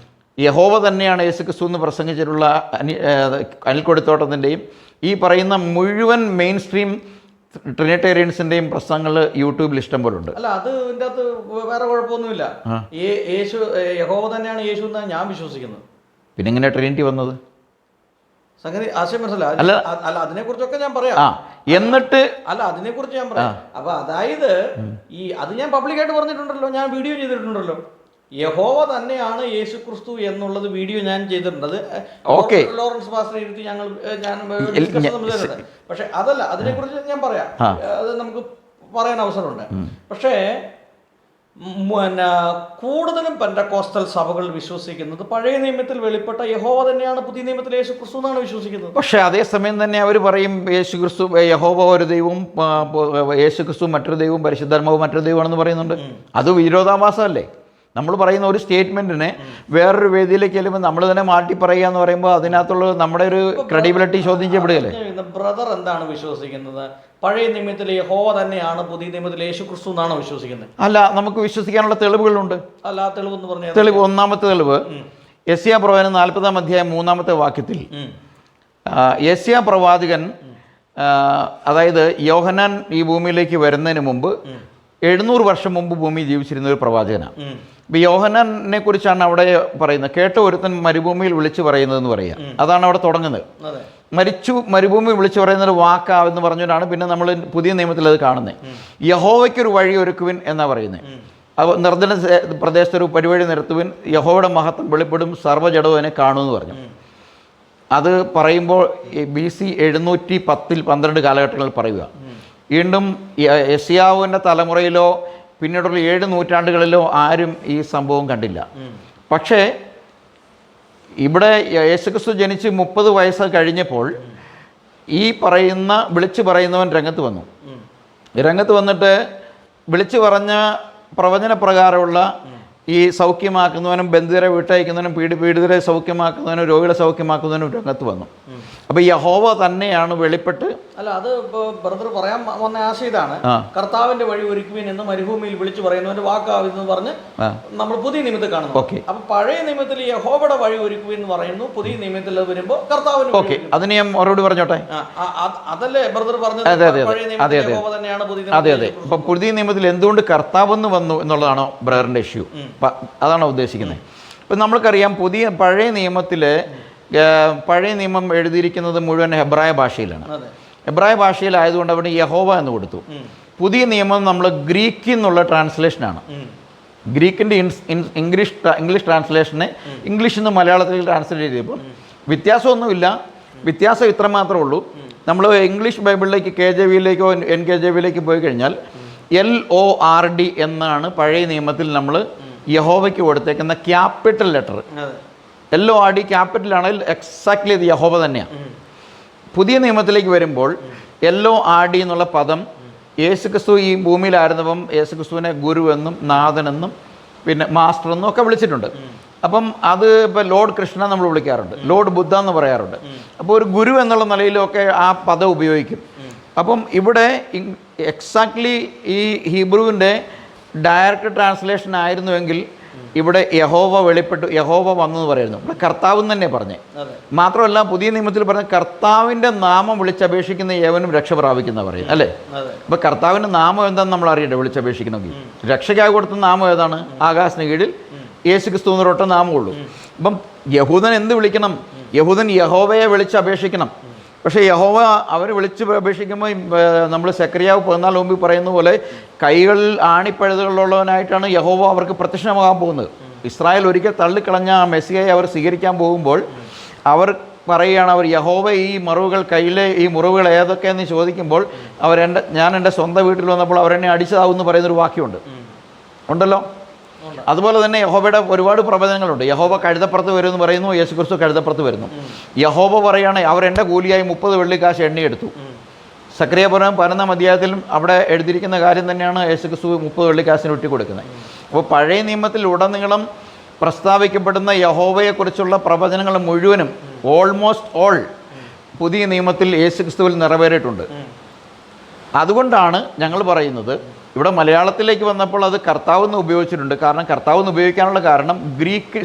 യഹോവ തന്നെയാണ് യേശു ക്രിസ്തു എന്ന് പ്രസംഗിച്ചിട്ടുള്ള അനിൽ കൊടുത്തോട്ടത്തിൻ്റെയും ഈ പറയുന്ന മുഴുവൻ മെയിൻ സ്ട്രീം ട്രിനിറ്റേറിയൻസിൻ്റെയും പ്രസംഗങ്ങൾ യൂട്യൂബിൽ ഇഷ്ടം പോലെ ഉണ്ട്. അല്ല, അത് ഇതിൻ്റെ അകത്ത് വേറെ കുഴപ്പമൊന്നുമില്ല. യേശു യഹോവ തന്നെയാണ് യേശു എന്നാണ് ഞാൻ വിശ്വസിക്കുന്നത്. പിന്നെ എങ്ങനെ ട്രിനിറ്റി വന്നത്? സംഗതി ആശയം മനസ്സിലായി. അല്ല അതിനെക്കുറിച്ചൊക്കെ ഞാൻ പറയാം. എന്നിട്ട് അതിനെക്കുറിച്ച് ഞാൻ പറയാം. അപ്പൊ അതായത് അത് ഞാൻ പബ്ലിക്കായിട്ട് പറഞ്ഞിട്ടുണ്ടല്ലോ, ഞാൻ വീഡിയോ ചെയ്തിട്ടുണ്ടല്ലോ. യഹോവ തന്നെയാണ് യേശു ക്രിസ്തു എന്നുള്ളത് വീഡിയോ ഞാൻ ചെയ്തിട്ടുണ്ട്. ലോറൻസ് പാസ്റ്റർ ഇരുത്തി ഞാൻ പക്ഷെ അതല്ല, അതിനെക്കുറിച്ച് ഞാൻ പറയാം. അത് നമുക്ക് പറയാൻ അവസരമുണ്ട്. പക്ഷേ കൂടുതലും പെന്തക്കോസ്റ്റൽ സഭകൾ വിശ്വസിക്കുന്നത് പഴയ നിയമത്തിൽ വെളിപ്പെട്ട യഹോവ തന്നെയാണ് പുതിയ നിയമത്തിൽ യേശു ക്രിസ്തു എന്നാണ് വിശ്വസിക്കുന്നത്. പക്ഷെ അതേസമയം തന്നെ അവർ പറയും യേശു ക്രിസ്തു, യഹോവ ഒരു ദൈവവും യേശു ക്രിസ്തു മറ്റൊരു ദൈവവും പരിശുദ്ധാത്മാവ് മറ്റൊരു ദൈവമാണെന്ന് പറയുന്നുണ്ട്. അത് വിരോധാഭാസമല്ലേ? നമ്മൾ പറയുന്ന ഒരു സ്റ്റേറ്റ്മെൻറ്റിനെ വേറൊരു വേദിയിലേക്ക് ചെല്ലുമ്പോൾ നമ്മൾ തന്നെ മാറ്റി പറയുക എന്ന് പറയുമ്പോൾ അതിനകത്തുള്ള നമ്മുടെ ഒരു ക്രെഡിബിലിറ്റി ചോദ്യം ചെയ്യപ്പെടുകയല്ലേ? ബ്രദർ എന്താണ് വിശ്വസിക്കുന്നത്? പഴയ നിയമത്തിൽ യഹോവ തന്നെയാണ്, പുതിയ നിയമത്തിൽ യേശു ക്രിസ്തു എന്നാണോ വിശ്വസിക്കുന്നത്? അല്ല, നമുക്ക് വിശ്വസിക്കാനുള്ള തെളിവുകളുണ്ട്. അല്ല, ആ തെളിവ് എന്ന് പറഞ്ഞാൽ തെളിവ്, ഒന്നാമത്തെ തെളിവ് യെശയ്യാ പ്രവചനം 40-ാം അധ്യായം 3-ാമത്തെ വാക്യത്തിൽ യെശയ്യാ പ്രവാചകൻ, അതായത് യോഹന്നാൻ ഈ ഭൂമിയിലേക്ക് വരുന്നതിന് മുമ്പ് 700 വർഷം മുമ്പ് ഭൂമി ജീവിച്ചിരുന്ന ഒരു പ്രവാചകനാണ്. ഇപ്പം യോഹന്നാനെ കുറിച്ചാണ് അവിടെ പറയുന്നത്. കേട്ട ഒരുത്തൻ മരുഭൂമിയിൽ വിളിച്ചു പറയുന്നതെന്ന് പറയുക, അതാണ് അവിടെ തുടങ്ങുന്നത്. മരുഭൂമി വിളിച്ചു പറയുന്നത് വാക്കാവെന്ന് പറഞ്ഞുകൊണ്ടാണ് പിന്നെ നമ്മൾ പുതിയ നിയമത്തിൽ അത് കാണുന്നത്. യഹോവയ്ക്കൊരു വഴി ഒരുക്കുവിൻ എന്നാണ് പറയുന്നത്. അപ്പോൾ നിർജ്ജന പ്രദേശത്തൊരു പരിവഴി നിരത്തുവിൻ, യഹോവയുടെ മഹത്വം വെളിപ്പെടും, സർവ്വജഡവും അതിനെ കാണുമെന്ന് പറഞ്ഞു. അത് പറയുമ്പോൾ BC 710-12 കാലഘട്ടങ്ങളിൽ പറയുക. വീണ്ടും യെശയ്യാവിൻ്റെ തലമുറയിലോ പിന്നീടുള്ള 7 നൂറ്റാണ്ടുകളിലോ ആരും ഈ സംഭവം കണ്ടില്ല. പക്ഷേ ഇവിടെ യേശുക്രിസ്തു ജനിച്ച് 30 വയസ്സ് കഴിഞ്ഞപ്പോൾ ഈ വിളിച്ചു പറയുന്നവൻ രംഗത്ത് വന്നിട്ട് വിളിച്ചു പറഞ്ഞ പ്രവചനപ്രകാരമുള്ള ഈ സൗഖ്യമാക്കുന്നവനും ബന്ധിതരെ വിട്ടയക്കുന്നവനും പീഡിതരെ സൗഖ്യമാക്കുന്നവനും രോഗികളെ സൗഖ്യമാക്കുന്നവനും രംഗത്ത് വന്നു. അപ്പോൾ യഹോവ തന്നെയാണ് വെളിപ്പെട്ട്. അല്ല, അത് ഇപ്പോൾ ബ്രദർ പറയാൻ വന്ന ആശയം ഇതാണ്, കർത്താവിന്റെ വഴി ഒരുക്കുവിൻ എന്ന് മരുഭൂമിയിൽ വിളിച്ചു പറയുന്നവന്റെ വാക്കാവെന്ന് പറഞ്ഞ് നമ്മൾ പുതിയ നിയമത്തിൽ കാണുന്നു. ഓക്കെ, അപ്പൊ പഴയ നിയമത്തിൽ യഹോവയുടെ വഴി ഒരുക്കുവിൻ എന്ന് പറയുന്നു, പുതിയ നിയമത്തിൽ വരുമ്പോൾ കർത്താവിന്. ഓക്കെ, അതിന് ഞാൻ മറുപടി പറഞ്ഞോട്ടെ. അതല്ലേ ബ്രദർ പറഞ്ഞത്? അതെ. അപ്പൊ പുതിയ നിയമത്തിൽ എന്തുകൊണ്ട് കർത്താവെന്ന് വന്നു എന്നുള്ളതാണോ ബ്രദറിന്റെ ഇഷ്യൂ? അതാണോ ഉദ്ദേശിക്കുന്നത്? ഇപ്പം നമ്മൾക്കറിയാം, പഴയ നിയമം എഴുതിയിരിക്കുന്നത് മുഴുവൻ ഹെബ്രായ ഭാഷയിലാണ്. ഹെബ്രായ ഭാഷയിലായതുകൊണ്ട് അവിടെ യഹോവ എന്ന് കൊടുത്തു. പുതിയ നിയമം നമ്മൾ ഗ്രീക്കിൽ നിന്നുള്ള ട്രാൻസ്ലേഷനാണ്. ഗ്രീക്കിൻ്റെ ഇംഗ്ലീഷ് ട്രാൻസ്ലേഷനെ ഇംഗ്ലീഷിൽ നിന്ന് മലയാളത്തിൽ ട്രാൻസ്ലേറ്റ് ചെയ്തപ്പോൾ വ്യത്യാസമൊന്നുമില്ല. വ്യത്യാസം ഇത്ര മാത്രമേ ഉള്ളൂ. നമ്മൾ ഇംഗ്ലീഷ് ബൈബിളിലേക്ക് KJVയിലേക്കോ NKJVയിലേക്ക് പോയി കഴിഞ്ഞാൽ LORD എന്നാണ് പഴയ നിയമത്തിൽ നമ്മൾ യഹോവയ്ക്ക് കൊടുത്തേക്കുന്ന ക്യാപിറ്റൽ ലെറ്റർ. LORD ക്യാപിറ്റലാണെങ്കിൽ എക്സാക്ട്ലി ഇത് യഹോവ തന്നെയാണ്. പുതിയ നിയമത്തിലേക്ക് വരുമ്പോൾ LORD എന്നുള്ള പദം യേശുക്രിസ്തു ഈ ഭൂമിയിലായിരുന്നപ്പം യേശുക്രിസ്തുവിനെ ഗുരുവെന്നും നാഥനെന്നും പിന്നെ മാസ്റ്റർ എന്നും ഒക്കെ വിളിച്ചിട്ടുണ്ട്. അപ്പം അത് ഇപ്പോൾ ലോർഡ് കൃഷ്ണ നമ്മൾ വിളിക്കാറുണ്ട്, ലോർഡ് ബുദ്ധ എന്ന് പറയാറുണ്ട്. അപ്പോൾ ഒരു ഗുരു എന്നുള്ള നിലയിലൊക്കെ ആ പദം ഉപയോഗിക്കും. അപ്പം ഇവിടെ എക്സാക്ട്ലി ഈ ഹീബ്രുവിൻ്റെ ഡയറക്റ്റ് ട്രാൻസ്ലേഷൻ ആയിരുന്നുവെങ്കിൽ ഇവിടെ യഹോവ വെളിപ്പെട്ടു, യഹോവ വന്നു എന്ന് പറയുന്നു. ഇവിടെ കർത്താവ് തന്നെ പറഞ്ഞേ. മാത്രമല്ല പുതിയ നിയമത്തിൽ പറഞ്ഞ കർത്താവിൻ്റെ നാമം വിളിച്ചപേക്ഷിക്കുന്ന ഏവനും രക്ഷ പ്രാപിക്കുന്ന പറയും അല്ലേ? അപ്പോൾ കർത്താവിൻ്റെ നാമം എന്താണെന്ന് നമ്മൾ അറിയണ്ടേ? വിളിച്ചപേക്ഷിക്കണമെങ്കിൽ രക്ഷയ്ക്കായി കൊടുത്ത നാമം ഏതാണ്? ആകാശത്തിന് കീഴിൽ യേശുക്രിസ്തു എന്നൊരൊറ്റ നാമമുള്ളൂ. അപ്പം യഹൂദൻ എന്ത് വിളിക്കണം? യഹൂദൻ യഹോവയെ വിളിച്ചപേക്ഷിക്കണം. പക്ഷേ യഹോവ അവർ വിളിച്ച് അപേക്ഷിക്കുമ്പോൾ നമ്മൾ സെക്രിയാവ് 14 പറയുന്ന പോലെ കൈകളിൽ ആണിപ്പഴുതുകളുള്ളവനായിട്ടാണ് യഹോവ അവർക്ക് പ്രത്യക്ഷമാകാൻ പോകുന്നത്. ഇസ്രായേൽ ഒരിക്കൽ തള്ളിക്കളഞ്ഞ ആ മെസ്സിയെ അവർ സ്വീകരിക്കാൻ പോകുമ്പോൾ അവർ പറയുകയാണ്, അവർ യഹോവ ഈ മറുവുകൾ കയ്യിലെ ഈ മുറിവുകൾ ഏതൊക്കെയെന്ന് ചോദിക്കുമ്പോൾ ഞാൻ എൻ്റെ സ്വന്തം വീട്ടിൽ വന്നപ്പോൾ അവരെന്നെ അടിച്ചതാവുമെന്ന് പറയുന്നൊരു വാക്യമുണ്ട് ഉണ്ടല്ലോ. അതുപോലെ തന്നെ യഹോവയുടെ ഒരുപാട് പ്രവചനങ്ങളുണ്ട്. യഹോവ കഴുതപ്പുറത്ത് വരുമെന്ന് പറയുന്നു, യേശുക്രിസ്തു കഴുതപ്പുറത്ത് വരുന്നു. യഹോവ പറയുകയാണ് അവരെൻ്റെ കൂലിയായി 30 വെള്ളിക്കാശ് എണ്ണിയെടുത്തു. സക്രിയാപുരം 11-ാം അധ്യായത്തിലും അവിടെ എഴുതിയിരിക്കുന്ന കാര്യം തന്നെയാണ് യേശുക്രിസ്തു 30 വെള്ളിക്കാശിന് വെട്ടി കൊടുക്കുന്നത്. അപ്പോൾ പഴയ നിയമത്തിൽ ഉടനീളം പ്രസ്താവിക്കപ്പെടുന്ന യഹോവയെക്കുറിച്ചുള്ള പ്രവചനങ്ങൾ മുഴുവനും ഓൾമോസ്റ്റ് ഓൾ പുതിയ നിയമത്തിൽ യേശുക്രിസ്തുവിൽ നിറവേറിയിട്ടുണ്ട്. അതുകൊണ്ടാണ് ഞങ്ങൾ പറയുന്നത് ഇവിടെ മലയാളത്തിലേക്ക് വന്നപ്പോൾ അത് കർത്താവ് എന്ന് ഉപയോഗിച്ചിട്ടുണ്ട്. കാരണം കർത്താവ് എന്ന് ഉപയോഗിക്കാനുള്ള കാരണം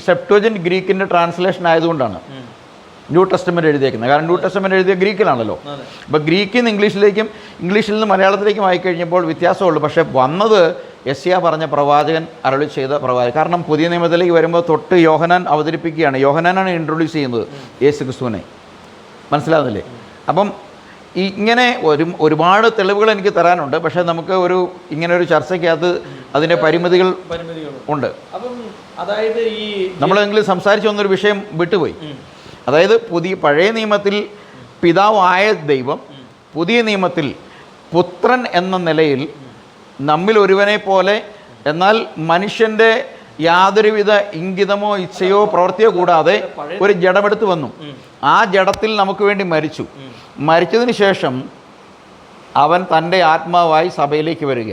സെപ്റ്റുവജന്റ് ഗ്രീക്കിൻ്റെ ട്രാൻസ്ലേഷൻ ആയതുകൊണ്ടാണ് ന്യൂ ടെസ്റ്റമെൻറ്റ് എഴുതിയേക്കുന്നത്. കാരണം ന്യൂ ടെസ്റ്റമെൻറ്റ് എഴുതിയ ഗ്രീക്കിലാണല്ലോ. അപ്പോൾ ഗ്രീക്കിൽ നിന്ന് ഇംഗ്ലീഷിൽ നിന്ന് മലയാളത്തിലേക്കും ആയിക്കഴിഞ്ഞപ്പോൾ വ്യത്യാസമുള്ളൂ. പക്ഷേ വന്നത് യെശയ്യാ പറഞ്ഞ പ്രവാചകൻ അരുളി ചെയ്ത പ്രവാചകൻ. കാരണം പുതിയ നിയമത്തിലേക്ക് വരുമ്പോൾ തൊട്ട് യോഹന്നാൻ അവതരിപ്പിക്കുകയാണ്. യോഹന്നാനാണ് ഇൻട്രൊഡ്യൂസ് ചെയ്യുന്നത് യേശുക്രിസ്തുവിനെ. മനസ്സിലാകുന്നില്ലേ? അപ്പം ഇങ്ങനെ ഒരുപാട് തെളിവുകൾ എനിക്ക് തരാനുണ്ട്. പക്ഷേ നമുക്ക് ഇങ്ങനെ ഒരു ചർച്ചയ്ക്കകത്ത് അതിൻ്റെ പരിമിതികൾ ഉണ്ട്. അപ്പം അതായത് നമ്മളെങ്കിലും സംസാരിച്ചു വന്നൊരു വിഷയം വിട്ടുപോയി. അതായത് പഴയ നിയമത്തിൽ പിതാവായ ദൈവം പുതിയ നിയമത്തിൽ പുത്രൻ എന്ന നിലയിൽ നമ്മിൽ ഒരുവനെ പോലെ, എന്നാൽ മനുഷ്യൻ്റെ യാതൊരുവിധ ഇംഗിതമോ ഇച്ഛയോ പ്രവൃത്തിയോ കൂടാതെ ഒരു ജഡമെടുത്ത് വന്നു. ആ ജഡത്തിൽ നമുക്ക് വേണ്ടി മരിച്ചതിന് ശേഷം അവൻ തൻ്റെ ആത്മാവായി സഭയിലേക്ക് വരിക.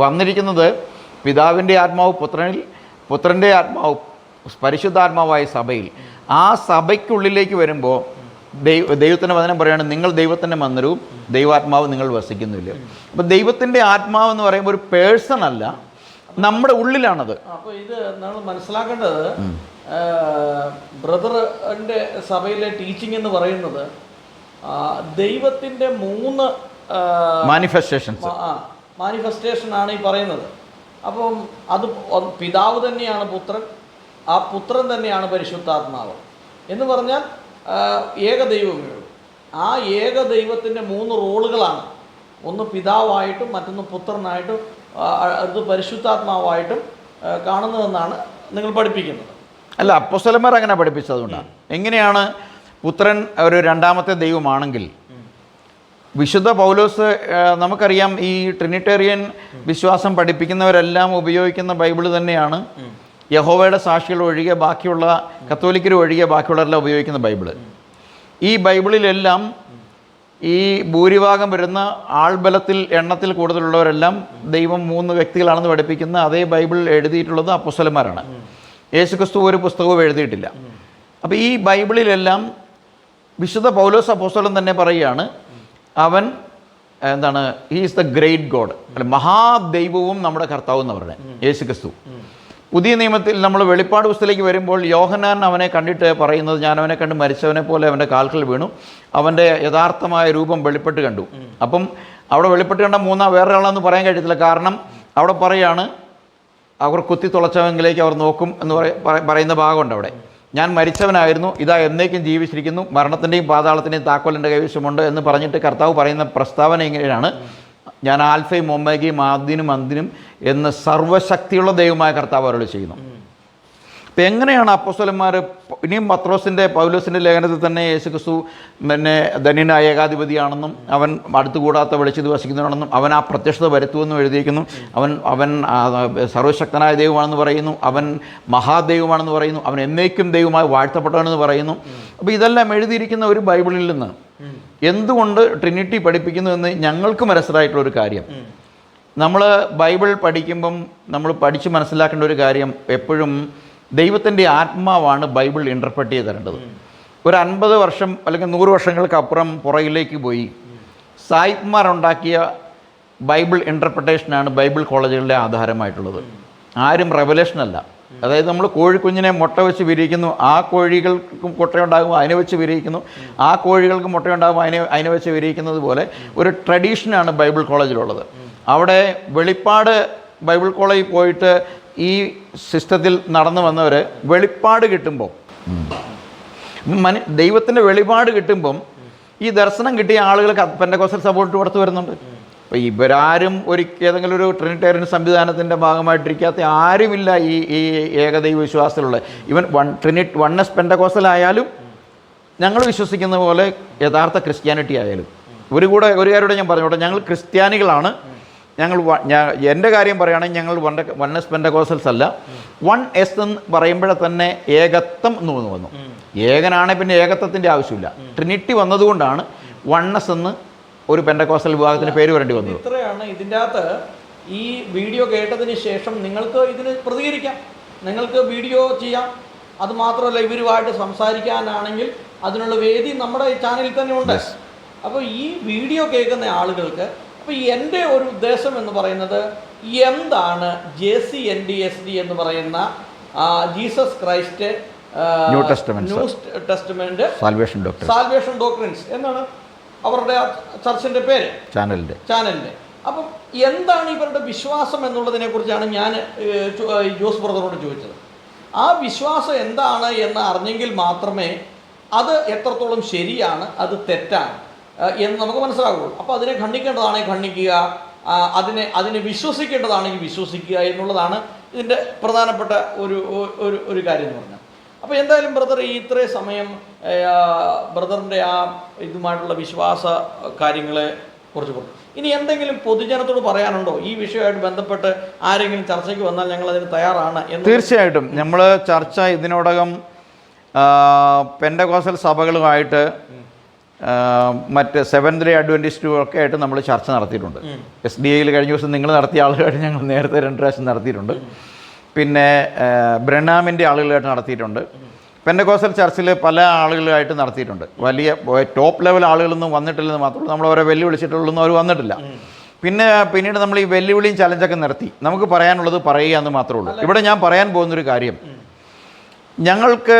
വന്നിരിക്കുന്നത് പിതാവിൻ്റെ ആത്മാവ് പുത്രനിൽ, പുത്രൻ്റെ ആത്മാവ് പരിശുദ്ധാത്മാവായ സഭയിൽ, ആ സഭയ്ക്കുള്ളിലേക്ക് വരുമ്പോൾ ദൈവത്തിൻ്റെ വചനം പറയുകയാണ്, നിങ്ങൾ ദൈവത്തിൻ്റെ മന്ദിരവും ദൈവാത്മാവ് നിങ്ങൾ വസിക്കുന്നില്ല. അപ്പോൾ ദൈവത്തിൻ്റെ ആത്മാവ് എന്ന് പറയുമ്പോൾ ഒരു പേഴ്സൺ അല്ല, നമ്മുടെ ഉള്ളിലാണത്. അപ്പോൾ ഇത് നമ്മൾ മനസ്സിലാക്കേണ്ടത്, ബ്രദറിൻ്റെ സഭയിലെ ടീച്ചിങ് എന്ന് പറയുന്നത് ദൈവത്തിൻ്റെ 3 മാനിഫെസ്റ്റേഷനാണ് ഈ പറയുന്നത്. അപ്പം അത് പിതാവ് തന്നെയാണ് പുത്രൻ, ആ പുത്രൻ തന്നെയാണ് പരിശുദ്ധാത്മാവ് എന്ന് പറഞ്ഞാൽ ഏകദൈവമേ ഉള്ളൂ. ആ ഏകദൈവത്തിൻ്റെ 3 റോളുകളാണ്. ഒന്ന് പിതാവായിട്ടും മറ്റൊന്ന് പുത്രനായിട്ടും അത് പരിശുദ്ധാത്മാവായിട്ടും കാണുന്നതെന്നാണ് നിങ്ങൾ പഠിപ്പിക്കുന്നത്. അല്ല, അപ്പോസ്തലന്മാർ അങ്ങനെ പഠിപ്പിച്ചതുകൊണ്ടാണ്. എങ്ങനെയാണ് പുത്രൻ ഒരു രണ്ടാമത്തെ ദൈവമാണെങ്കിൽ, വിശുദ്ധ പൗലോസ്, നമുക്കറിയാം ഈ ട്രിനിറ്റേറിയൻ വിശ്വാസം പഠിപ്പിക്കുന്നവരെല്ലാം ഉപയോഗിക്കുന്ന ബൈബിൾ തന്നെയാണ് യഹോവയുടെ സാക്ഷികൾ ഒഴികെ ബാക്കിയുള്ള കത്തോലിക്കർ ഒഴികെ ബാക്കിയുള്ളവരെല്ലാം ഉപയോഗിക്കുന്ന ബൈബിള്. ഈ ബൈബിളിലെല്ലാം ഈ ഭൂരിഭാഗം വരുന്ന ആൾബലത്തിൽ എണ്ണത്തിൽ കൂടുതലുള്ളവരെല്ലാം ദൈവം 3 വ്യക്തികളാണെന്ന് പഠിപ്പിക്കുന്ന അതേ ബൈബിൾ എഴുതിയിട്ടുള്ളത് അപ്പോസ്തലന്മാരാണ്. യേശുക്രിസ്തു ഒരു പുസ്തകവും എഴുതിയിട്ടില്ല. അപ്പോൾ ഈ ബൈബിളിലെല്ലാം വിശുദ്ധ പൗലോസ് അപ്പോസ്തലൻ തന്നെ പറയുകയാണ്, അവൻ എന്താണ്, he is the great God, അല്ല മഹാദൈവവും നമ്മുടെ കർത്താവും എന്ന് പറയുന്നത് യേശുക്രിസ്തു. പുതിയ നിയമത്തിൽ നമ്മൾ വെളിപ്പാട് പുസ്തകത്തിലേക്ക് വരുമ്പോൾ യോഹന്നാൻ അവനെ കണ്ടിട്ട് പറയുന്നത്, ഞാൻ അവനെ കണ്ട് മരിച്ചവനെ പോലെ അവൻ്റെ കാൽക്കൽ വീണു, അവൻ്റെ യഥാർത്ഥമായ രൂപം വെളിപ്പെട്ട് കണ്ടു. അപ്പം അവിടെ വെളിപ്പെട്ട് കണ്ട വേറൊരാളെന്ന് പറയാൻ കഴിയത്തില്ല. കാരണം അവിടെ പറയാണ്, അവർ കുത്തി തുളച്ചവെങ്കിലേക്ക് അവർ നോക്കും എന്ന് പറയുന്ന ഭാഗമുണ്ട് അവിടെ. ഞാൻ മരിച്ചവനായിരുന്നു, ഇതാ എന്നേക്കും ജീവിച്ചിരിക്കുന്നു, മരണത്തിൻ്റെയും പാതാളത്തിൻ്റെയും താക്കോൽ എൻ്റെ കൈവശമുണ്ട് എന്ന് പറഞ്ഞിട്ട് കർത്താവ് പറയുന്ന പ്രസ്താവന ഇങ്ങനെയാണ്, ഞാൻ ആൽഫയും ഒമേഗയും ആദ്യനും അന്തിനും എന്ന് സർവ്വശക്തിയുള്ള ദൈവമായ കർത്താവ് അരുളി ചെയ്യുന്നു. അപ്പം എങ്ങനെയാണ് അപ്പോസ്തലന്മാർ, ഇനിയും പത്രോസിൻ്റെ പൗലോസിൻ്റെ ലേഖനത്തിൽ തന്നെ യേശുക്രിസ്തു പിന്നെ ധന്യനായ ഏകാധിപതിയാണെന്നും അവൻ അടുത്തുകൂടാത്ത വെളിച്ചത്ത് വസിക്കുന്നതാണെന്നും അവൻ ആ പ്രത്യക്ഷത വരുത്തുമെന്നും എഴുതിയിരിക്കുന്നു. അവൻ സർവ്വശക്തനായ ദൈവമാണെന്ന് പറയുന്നു, അവൻ മഹാദൈവമാണെന്ന് പറയുന്നു, അവൻ എന്നേക്കും ദൈവമായി വാഴ്ത്തപ്പെട്ടവനെന്ന് പറയുന്നു. അപ്പോൾ ഇതെല്ലാം എഴുതിയിരിക്കുന്ന ഒരു ബൈബിളിൽ നിന്ന് എന്തുകൊണ്ട് ട്രിനിറ്റി പഠിപ്പിക്കുന്നു എന്ന് ഞങ്ങൾക്ക് മനസ്സിലായിട്ടുള്ളൊരു കാര്യം, നമ്മൾ ബൈബിൾ പഠിക്കുമ്പം നമ്മൾ പഠിച്ച് മനസ്സിലാക്കേണ്ട ഒരു കാര്യം, എപ്പോഴും ദൈവത്തിൻ്റെ ആത്മാവാണ് ബൈബിൾ ഇൻ്റർപ്രറ്റ് ചെയ്ത് തരേണ്ടത്. ഒരു 50 വർഷം അല്ലെങ്കിൽ 100 വർഷങ്ങൾക്കപ്പുറം പുറകിലേക്ക് പോയി സായിപ്പ്മാരുണ്ടാക്കിയ ബൈബിൾ ഇൻ്റർപ്രട്ടേഷനാണ് ബൈബിൾ കോളേജുകളുടെ ആധാരമായിട്ടുള്ളത്. ആരും റെവലേഷനല്ല. അതായത് നമ്മൾ കോഴിക്കുഞ്ഞിനെ മുട്ട വെച്ച് വിരിയിക്കുന്നു, ആ കോഴികൾക്കും മുട്ടയുണ്ടാകുമ്പോൾ അതിനെ വെച്ച് വിരിയിക്കുന്നു, ആ കോഴികൾക്ക് മുട്ടയുണ്ടാകുമ്പോൾ അതിനെ വെച്ച് വിരിയിക്കുന്നത് പോലെ ഒരു ട്രഡീഷനാണ് ബൈബിൾ കോളേജിലുള്ളത്. അവിടെ വെളിപ്പാട് ബൈബിൾ കോളേജിൽ പോയിട്ട് ഈ സിസ്റ്റത്തിൽ നടന്നു വന്നവർ വെളിപ്പാട് കിട്ടുമ്പോൾ, ദൈവത്തിൻ്റെ വെളിപാട് കിട്ടുമ്പം ഈ ദർശനം കിട്ടിയ ആളുകൾ പെന്തക്കോസ്തൽ സപ്പോർട്ട് കൊടുത്ത് വരുന്നുണ്ട്. അപ്പോൾ ഇവരാരും ഏതെങ്കിലും ഒരു ട്രിനിറ്റേറിയൻ സംവിധാനത്തിൻ്റെ ഭാഗമായിട്ടിരിക്കാത്ത ആരുമില്ല ഈ ഏകദൈവ വിശ്വാസത്തിലുള്ള. ഇവൻ വൺനെസ് പെന്തക്കോസ്തലായാലും ഞങ്ങൾ വിശ്വസിക്കുന്ന പോലെ യഥാർത്ഥ ക്രിസ്ത്യാനിറ്റി ആയാലും ഒരു കാര്യമൂടെ ഞാൻ പറഞ്ഞോട്ടെ, ഞങ്ങൾ ക്രിസ്ത്യാനികളാണ്. എൻ്റെ കാര്യം പറയുകയാണെങ്കിൽ ഞങ്ങൾ വൺനെസ് പെന്തക്കോസ്റ്റൽസ് അല്ല. 1S എന്ന് പറയുമ്പോഴേ തന്നെ ഏകത്വം എന്ന് വന്നു. ഏകനാണെങ്കിൽ പിന്നെ ഏകത്വത്തിൻ്റെ ആവശ്യമില്ല. ട്രിനിറ്റി വന്നതുകൊണ്ടാണ് 1S എന്ന് ഒരു പെന്തക്കോസ്റ്റൽ വിഭാഗത്തിന് പേര് വരേണ്ടി വന്നത്. ഇത്രയാണ്. ഇതിൻ്റെ അകത്ത് ഈ വീഡിയോ കേട്ടതിന് ശേഷം നിങ്ങൾക്ക് ഇതിന് പ്രതികരിക്കാം, നിങ്ങൾക്ക് വീഡിയോ ചെയ്യാം. അതുമാത്രമല്ല, ഇവരുമായിട്ട് സംസാരിക്കാനാണെങ്കിൽ അതിനുള്ള വേദി നമ്മുടെ ചാനലിൽ തന്നെ ഉണ്ട്. അപ്പോൾ ഈ വീഡിയോ കേൾക്കുന്ന ആളുകൾക്ക്, അപ്പോൾ എൻ്റെ ഒരു ഉദ്ദേശം എന്ന് പറയുന്നത്, എന്താണ് JCNDSD എന്ന് പറയുന്ന Jesus Christ new testament salvation doctrines എന്നാണ് അവരുടെ ചർച്ചിൻ്റെ പേര്, ചാനലിൻ്റെ. അപ്പം എന്താണ് ഇവരുടെ വിശ്വാസം എന്നുള്ളതിനെ കുറിച്ചാണ് ഞാൻ ജോസ് ബ്രദറോട് ചോദിച്ചത്. ആ വിശ്വാസം എന്താണ് എന്ന് അറിഞ്ഞെങ്കിൽ മാത്രമേ അത് എത്രത്തോളം ശരിയാണ്, അത് തെറ്റാണ് എന്ന് നമുക്ക് മനസ്സിലാകുള്ളൂ. അപ്പോൾ അതിനെ ഖണ്ഡിക്കേണ്ടതാണെങ്കിൽ ഖണ്ഡിക്കുക, അതിനെ വിശ്വസിക്കേണ്ടതാണെങ്കിൽ വിശ്വസിക്കുക എന്നുള്ളതാണ് ഇതിൻ്റെ പ്രധാനപ്പെട്ട ഒരു കാര്യം എന്ന് പറഞ്ഞാൽ. അപ്പോൾ എന്തായാലും ബ്രദർ ഈ ഇത്രയും സമയം ബ്രദറിൻ്റെ ആ ഇതുമായിട്ടുള്ള വിശ്വാസ കാര്യങ്ങളെ കുറിച്ച് പറഞ്ഞു. ഇനി എന്തെങ്കിലും പൊതുജനത്തോട് പറയാനുണ്ടോ ഈ വിഷയമായിട്ട് ബന്ധപ്പെട്ട്? ആരെങ്കിലും ചർച്ചയ്ക്ക് വന്നാൽ ഞങ്ങൾ അതിന് തയ്യാറാണ് എന്ന്. തീർച്ചയായിട്ടും നമ്മൾ ചർച്ച ഇതിനോടകം പെന്തക്കോസ്റ്റൽ സഭകളുമായിട്ട് മറ്റ് സെവൻത് ഡേ അഡ്വൻറ്റിസ്റ്റും ഒക്കെ ആയിട്ട് നമ്മൾ ചർച്ച നടത്തിയിട്ടുണ്ട്. SDAയിൽ കഴിഞ്ഞ ദിവസം നിങ്ങൾ നടത്തിയ ആളുകളായിട്ട് ഞങ്ങൾ നേരത്തെ 2 പ്രാവശ്യം നടത്തിയിട്ടുണ്ട്. പിന്നെ ബ്രണ്ണാമിൻ്റെ ആളുകളായിട്ട് നടത്തിയിട്ടുണ്ട്. പെന്തക്കോസ്റ്റൽ ചർച്ചിൽ പല ആളുകളായിട്ട് നടത്തിയിട്ടുണ്ട്. വലിയ ടോപ്പ് ലെവൽ ആളുകളൊന്നും വന്നിട്ടില്ലെന്ന് മാത്രമല്ല, നമ്മൾ അവരെ വെല്ലുവിളിച്ചിട്ടുള്ളൊന്നും അവർ വന്നിട്ടില്ല. പിന്നീട് നമ്മൾ ഈ വെല്ലുവിളിയും ചലഞ്ചൊക്കെ നിർത്തി. നമുക്ക് പറയാനുള്ളത് പറയുക എന്ന് മാത്രമേ ഉള്ളൂ. ഇവിടെ ഞാൻ പറയാൻ പോകുന്നൊരു കാര്യം, ഞങ്ങൾക്ക്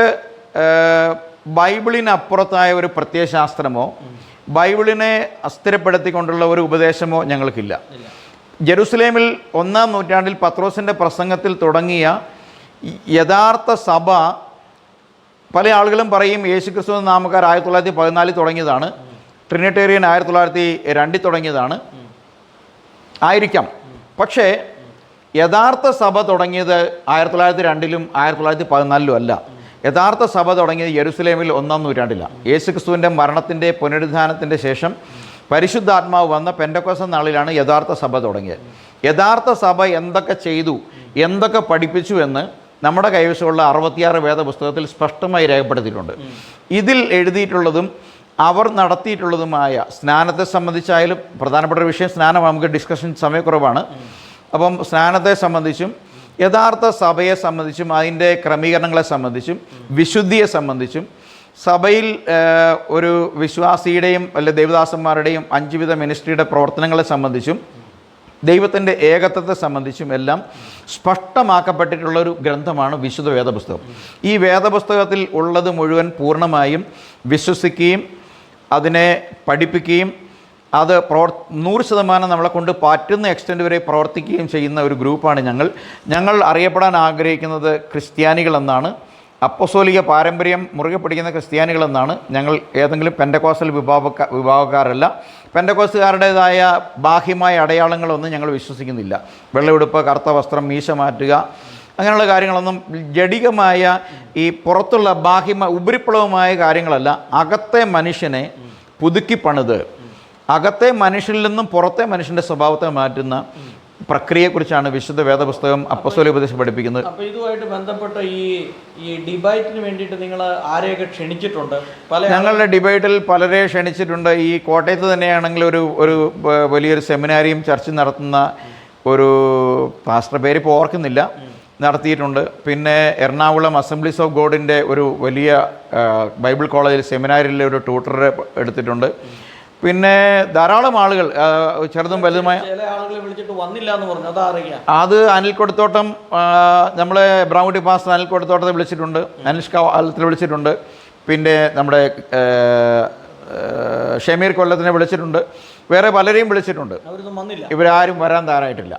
ബൈബിളിനപ്പുറത്തായ ഒരു പ്രത്യയശാസ്ത്രമോ ബൈബിളിനെ അസ്ഥിരപ്പെടുത്തിക്കൊണ്ടുള്ള ഒരു ഉപദേശമോ ഞങ്ങൾക്കില്ല. ജെറുസലേമിൽ 1-ാം നൂറ്റാണ്ടിൽ പത്രോസിൻ്റെ പ്രസംഗത്തിൽ തുടങ്ങിയ യഥാർത്ഥ സഭ, പല ആളുകളും പറയും യേശുക്രിസ്തു നാമക്കാർ 1914 തുടങ്ങിയതാണ്, ട്രിനിറ്റേറിയൻ 1902 തുടങ്ങിയതാണ് ആയിരിക്കാം. പക്ഷേ യഥാർത്ഥ സഭ തുടങ്ങിയത് 1902-ലും 1914-ലും അല്ല. യഥാർത്ഥ സഭ തുടങ്ങിയത് യെരുസലേമിൽ 1-ാം നൂറ്റാണ്ടിലാണ്. യേശുക്രിസ്തുവിൻ്റെ മരണത്തിൻ്റെ പുനരുദ്ധാനത്തിൻ്റെ ശേഷം പരിശുദ്ധാത്മാവ് വന്ന പെന്തക്കോസ്ത് നാളിലാണ് യഥാർത്ഥ സഭ തുടങ്ങിയത്. യഥാർത്ഥ സഭ എന്തൊക്കെ ചെയ്തു, എന്തൊക്കെ പഠിപ്പിച്ചു എന്ന് നമ്മുടെ കൈവശമുള്ള 66 വേദപുസ്തകത്തിൽ സ്പഷ്ടമായി രേഖപ്പെടുത്തിയിട്ടുണ്ട്. ഇതിൽ എഴുതിയിട്ടുള്ളതും അവർ നടത്തിയിട്ടുള്ളതുമായ സ്നാനത്തെ സംബന്ധിച്ചായാലും, പ്രധാനപ്പെട്ട ഒരു വിഷയം സ്നാനം, നമുക്ക് ഡിസ്കഷൻ സമയക്കുറവാണ്. അപ്പം സ്നാനത്തെ സംബന്ധിച്ചും യഥാർത്ഥ സഭയെ സംബന്ധിച്ചും അതിൻ്റെ ക്രമീകരണങ്ങളെ സംബന്ധിച്ചും വിശുദ്ധിയെ സംബന്ധിച്ചും സഭയിൽ ഒരു വിശ്വാസിയുടെയും അല്ലെ ദൈവദാസന്മാരുടെയും 5 വിധ മിനിസ്ട്രിയുടെ പ്രവർത്തനങ്ങളെ സംബന്ധിച്ചും ദൈവത്തിൻ്റെ ഏകത്വത്തെ സംബന്ധിച്ചും എല്ലാം സ്പഷ്ടമാക്കപ്പെട്ടിട്ടുള്ളൊരു ഗ്രന്ഥമാണ് വിശുദ്ധ വേദപുസ്തകം. ഈ വേദപുസ്തകത്തിൽ ഉള്ളത് മുഴുവൻ പൂർണ്ണമായും വിശ്വസിക്കുകയും അതിനെ പഠിപ്പിക്കുകയും അത് 100% നമ്മളെ കൊണ്ട് പറ്റുന്ന എക്സ്റ്റെൻറ്റ് വരെ പ്രവർത്തിക്കുകയും ചെയ്യുന്ന ഒരു ഗ്രൂപ്പാണ് ഞങ്ങൾ അറിയപ്പെടാൻ ആഗ്രഹിക്കുന്നത് ക്രിസ്ത്യാനികളെന്നാണ്. അപ്പസ്തോലിക പാരമ്പര്യം മുറുകെ പിടിക്കുന്ന ക്രിസ്ത്യാനികളെന്നാണ്. ഞങ്ങൾ ഏതെങ്കിലും പെന്തക്കോസ്റ്റൽ വിഭാഗക്കാരല്ല. പെന്തക്കോസ്തുകാരുടേതായ ബാഹ്യമായ അടയാളങ്ങളൊന്നും ഞങ്ങൾ വിശ്വസിക്കുന്നില്ല. വെള്ളയുടുപ്പ്, കറുത്ത വസ്ത്രം, മീശ മാറ്റുക, അങ്ങനെയുള്ള കാര്യങ്ങളൊന്നും ജഡികമായ ഈ പുറത്തുള്ള ഉപരിപ്ലവമായ കാര്യങ്ങളല്ല. അകത്തെ മനുഷ്യനെ പുതുക്കി പണിത് അകത്തെ മനുഷ്യനിൽ നിന്നും പുറത്തെ മനുഷ്യൻ്റെ സ്വഭാവത്തെ മാറ്റുന്ന പ്രക്രിയയെക്കുറിച്ചാണ് വിശുദ്ധ വേദപുസ്തകം അപ്പസ്തോലിക ഉപദേശം പഠിപ്പിക്കുന്നത്. അപ്പോൾ ഇതുമായിട്ട് ബന്ധപ്പെട്ട ഈ ഡിബേറ്റിന് വേണ്ടിയിട്ട് നിങ്ങൾ ആരെയൊക്കെ ക്ഷണിച്ചിട്ടുണ്ട്? ഞങ്ങളുടെ ഡിബേറ്റിൽ പലരെ ക്ഷണിച്ചിട്ടുണ്ട്. ഈ കോട്ടയത്ത് തന്നെയാണെങ്കിൽ ഒരു വലിയൊരു സെമിനാരിയും ചർച്ച നടത്തുന്ന ഒരു പാസ്റ്റർ, പേര് ഇപ്പോൾ ഓർക്കുന്നില്ല, നടത്തിയിട്ടുണ്ട്. പിന്നെ എറണാകുളം അസംബ്ലീസ് ഓഫ് ഗോഡിൻ്റെ ഒരു വലിയ ബൈബിൾ കോളേജിൽ സെമിനാരിലെ ഒരു ട്യൂട്ടറെ എടുത്തിട്ടുണ്ട്. പിന്നെ ധാരാളം ആളുകൾ, ചെറുതും വലുതുമായ ചില ആളുകളെ വിളിച്ചിട്ട് വന്നില്ല എന്ന് പറഞ്ഞു. അതറിയാം. അത് അനിൽ കൊടുത്തോട്ടം, നമ്മളെ ബ്രൗണ്ടി പാസ്റ്റർ അനിൽ കൊടുത്തോട്ടത്തെ വിളിച്ചിട്ടുണ്ട്, അനിഷ്കാലത്തിൽ വിളിച്ചിട്ടുണ്ട്. പിന്നെ നമ്മുടെ ഷമീർ കൊല്ലത്തിനെ വിളിച്ചിട്ടുണ്ട്. വേറെ പലരെയും വിളിച്ചിട്ടുണ്ട്. അവരൊന്നും വന്നില്ല. ഇവരാരും വരാൻ തയ്യാറായിട്ടില്ല.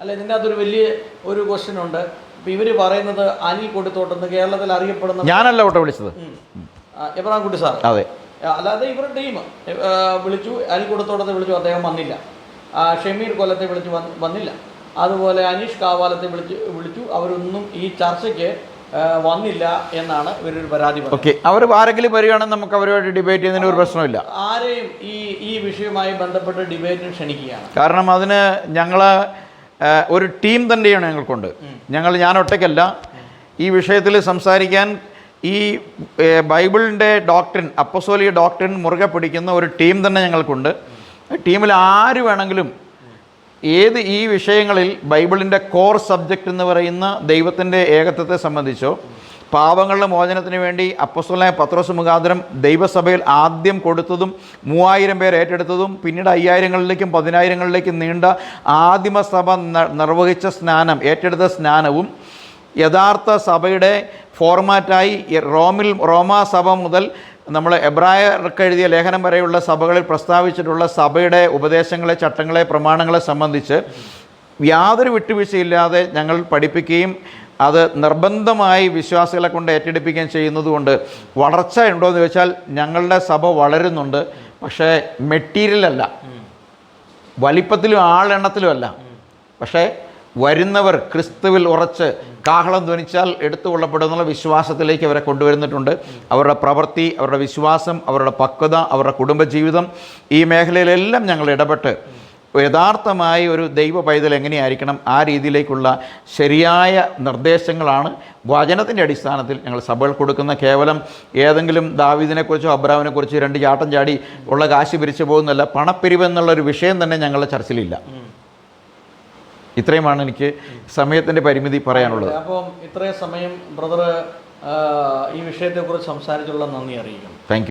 അല്ല, ഇതിൻ്റെ അകത്തൊരു വലിയ ഒരു ക്വസ്റ്റ്യൻ ഉണ്ട്. ഇപ്പം ഇവർ പറയുന്നത് അനിൽ കൊടുത്തോട്ടെന്ന് കേരളത്തിൽ അറിയപ്പെടുന്ന, ഞാനല്ല ഓട്ടോ വിളിച്ചത്, എബ്രഹാം കുട്ടി സാർ. അതെ. അല്ലാതെ ഇവരുടെ ടീം വിളിച്ചു, അനിൽ കൊടുത്തോട്ടത്തെ വിളിച്ചു, അദ്ദേഹം വന്നില്ല. ഷമീർ കൊല്ലത്തെ വിളിച്ചു, വന്നില്ല. അതുപോലെ അനീഷ് കാവാലത്തെ വിളിച്ചു, അവരൊന്നും ഈ ചർച്ചയ്ക്ക് വന്നില്ല എന്നാണ് ഇവരൊരു പരാതി പറഞ്ഞത്. ഓക്കെ, അവർ ആരെങ്കിലും വരികയാണെങ്കിൽ നമുക്ക് അവരുമായിട്ട് ഡിബേറ്റ് ചെയ്യുന്നതിന് ഒരു പ്രശ്നമില്ല. ആരെയും ഈ വിഷയവുമായി ബന്ധപ്പെട്ട് ഡിബേറ്റിന് ക്ഷണിക്കുകയാണ്. കാരണം അതിന് ഞങ്ങൾ ഒരു ടീം തന്നെയാണ് ഞങ്ങൾക്കുണ്ട്. ഞാൻ ഒറ്റയ്ക്കല്ല ഈ വിഷയത്തിൽ സംസാരിക്കാൻ. ഈ ബൈബിളിൻ്റെ ഡോക്ട്രിൻ, അപ്പസ്തോലിക ഡോക്ട്രിൻ മുറുകെ പിടിക്കുന്ന ഒരു ടീം തന്നെ ഞങ്ങൾക്കുണ്ട്. ടീമിൽ ആര് വേണമെങ്കിലും ഈ വിഷയങ്ങളിൽ ബൈബിളിൻ്റെ കോർ സബ്ജക്റ്റ് എന്ന് പറയുന്ന ദൈവത്തിൻ്റെ ഏകത്വത്തെ സംബന്ധിച്ചോ പാപങ്ങളുടെ മോചനത്തിന് വേണ്ടി അപ്പസ്തോലനായ പത്രോസ് മുഖാന്തരം ദൈവസഭയിൽ ആദ്യം കൊടുത്തതും 3000 പേർ ഏറ്റെടുത്തതും പിന്നീട് 5000ങ്ങളിലേക്കും 10000ങ്ങളിലേക്കും നീണ്ട ആദിമസഭ നിർവഹിച്ച സ്നാനം, ഏറ്റെടുത്ത സ്നാനവും യഥാർത്ഥ സഭയുടെ ഫോർമാറ്റായി റോമാ സഭ മുതൽ നമ്മൾ എബ്രായർക്ക് എഴുതിയ ലേഖനം വരെയുള്ള സഭകളിൽ പ്രസ്താവിച്ചിട്ടുള്ള സഭയുടെ ഉപദേശങ്ങളെ, ചട്ടങ്ങളെ, പ്രമാണങ്ങളെ സംബന്ധിച്ച് യാതൊരു വിട്ടുവീഴ്ചയില്ലാതെ ഞങ്ങൾ പഠിപ്പിക്കുകയും അത് നിർബന്ധമായി വിശ്വാസികളെ കൊണ്ട് ഏറ്റെടുപ്പിക്കുകയും ചെയ്യുന്നതുകൊണ്ട് വളർച്ച ഉണ്ടോ എന്ന് ചോദിച്ചാൽ ഞങ്ങളുടെ സഭ വളരുന്നുണ്ട്. പക്ഷേ മെറ്റീരിയലല്ല, വലിപ്പത്തിലും ആളെണ്ണത്തിലുമല്ല. പക്ഷേ വരുന്നവർ ക്രിസ്തുവിൽ ഉറച്ച് കാഹളം ധ്വനിച്ചാൽ എടുത്തുകൊള്ളപ്പെടുന്നുള്ള വിശ്വാസത്തിലേക്ക് അവരെ കൊണ്ടുവരുന്നിട്ടുണ്ട്. അവരുടെ പ്രവൃത്തി, അവരുടെ വിശ്വാസം, അവരുടെ പക്വത, അവരുടെ കുടുംബജീവിതം, ഈ മേഖലയിലെല്ലാം ഞങ്ങൾ ഇടപെട്ട് യഥാർത്ഥമായി ഒരു ദൈവ പൈതൽ എങ്ങനെയായിരിക്കണം ആ രീതിയിലേക്കുള്ള ശരിയായ നിർദ്ദേശങ്ങളാണ് വചനത്തിൻ്റെ അടിസ്ഥാനത്തിൽ ഞങ്ങൾ സഭകൾ കൊടുക്കുന്ന. കേവലം ഏതെങ്കിലും ദാവീദിനെക്കുറിച്ചോ അബ്രാമിനെക്കുറിച്ചോ 2 ചാട്ടം ചാടി ഉള്ള കാശ് പിരിച്ചു പോകുന്നല്ല. പണപ്പിരിവ് എന്നുള്ളൊരു വിഷയം തന്നെ ഞങ്ങളുടെ ചർച്ചിലില്ല. ഇത്രയുമാണ് എനിക്ക് സമയത്തിൻ്റെ പരിമിതി പറയാനുള്ളത്. അപ്പം ഇത്രയും സമയം ബ്രദർ ഈ വിഷയത്തെക്കുറിച്ച് സംസാരിച്ചുള്ള നന്ദി അറിയിക്കുന്നു. Thank you.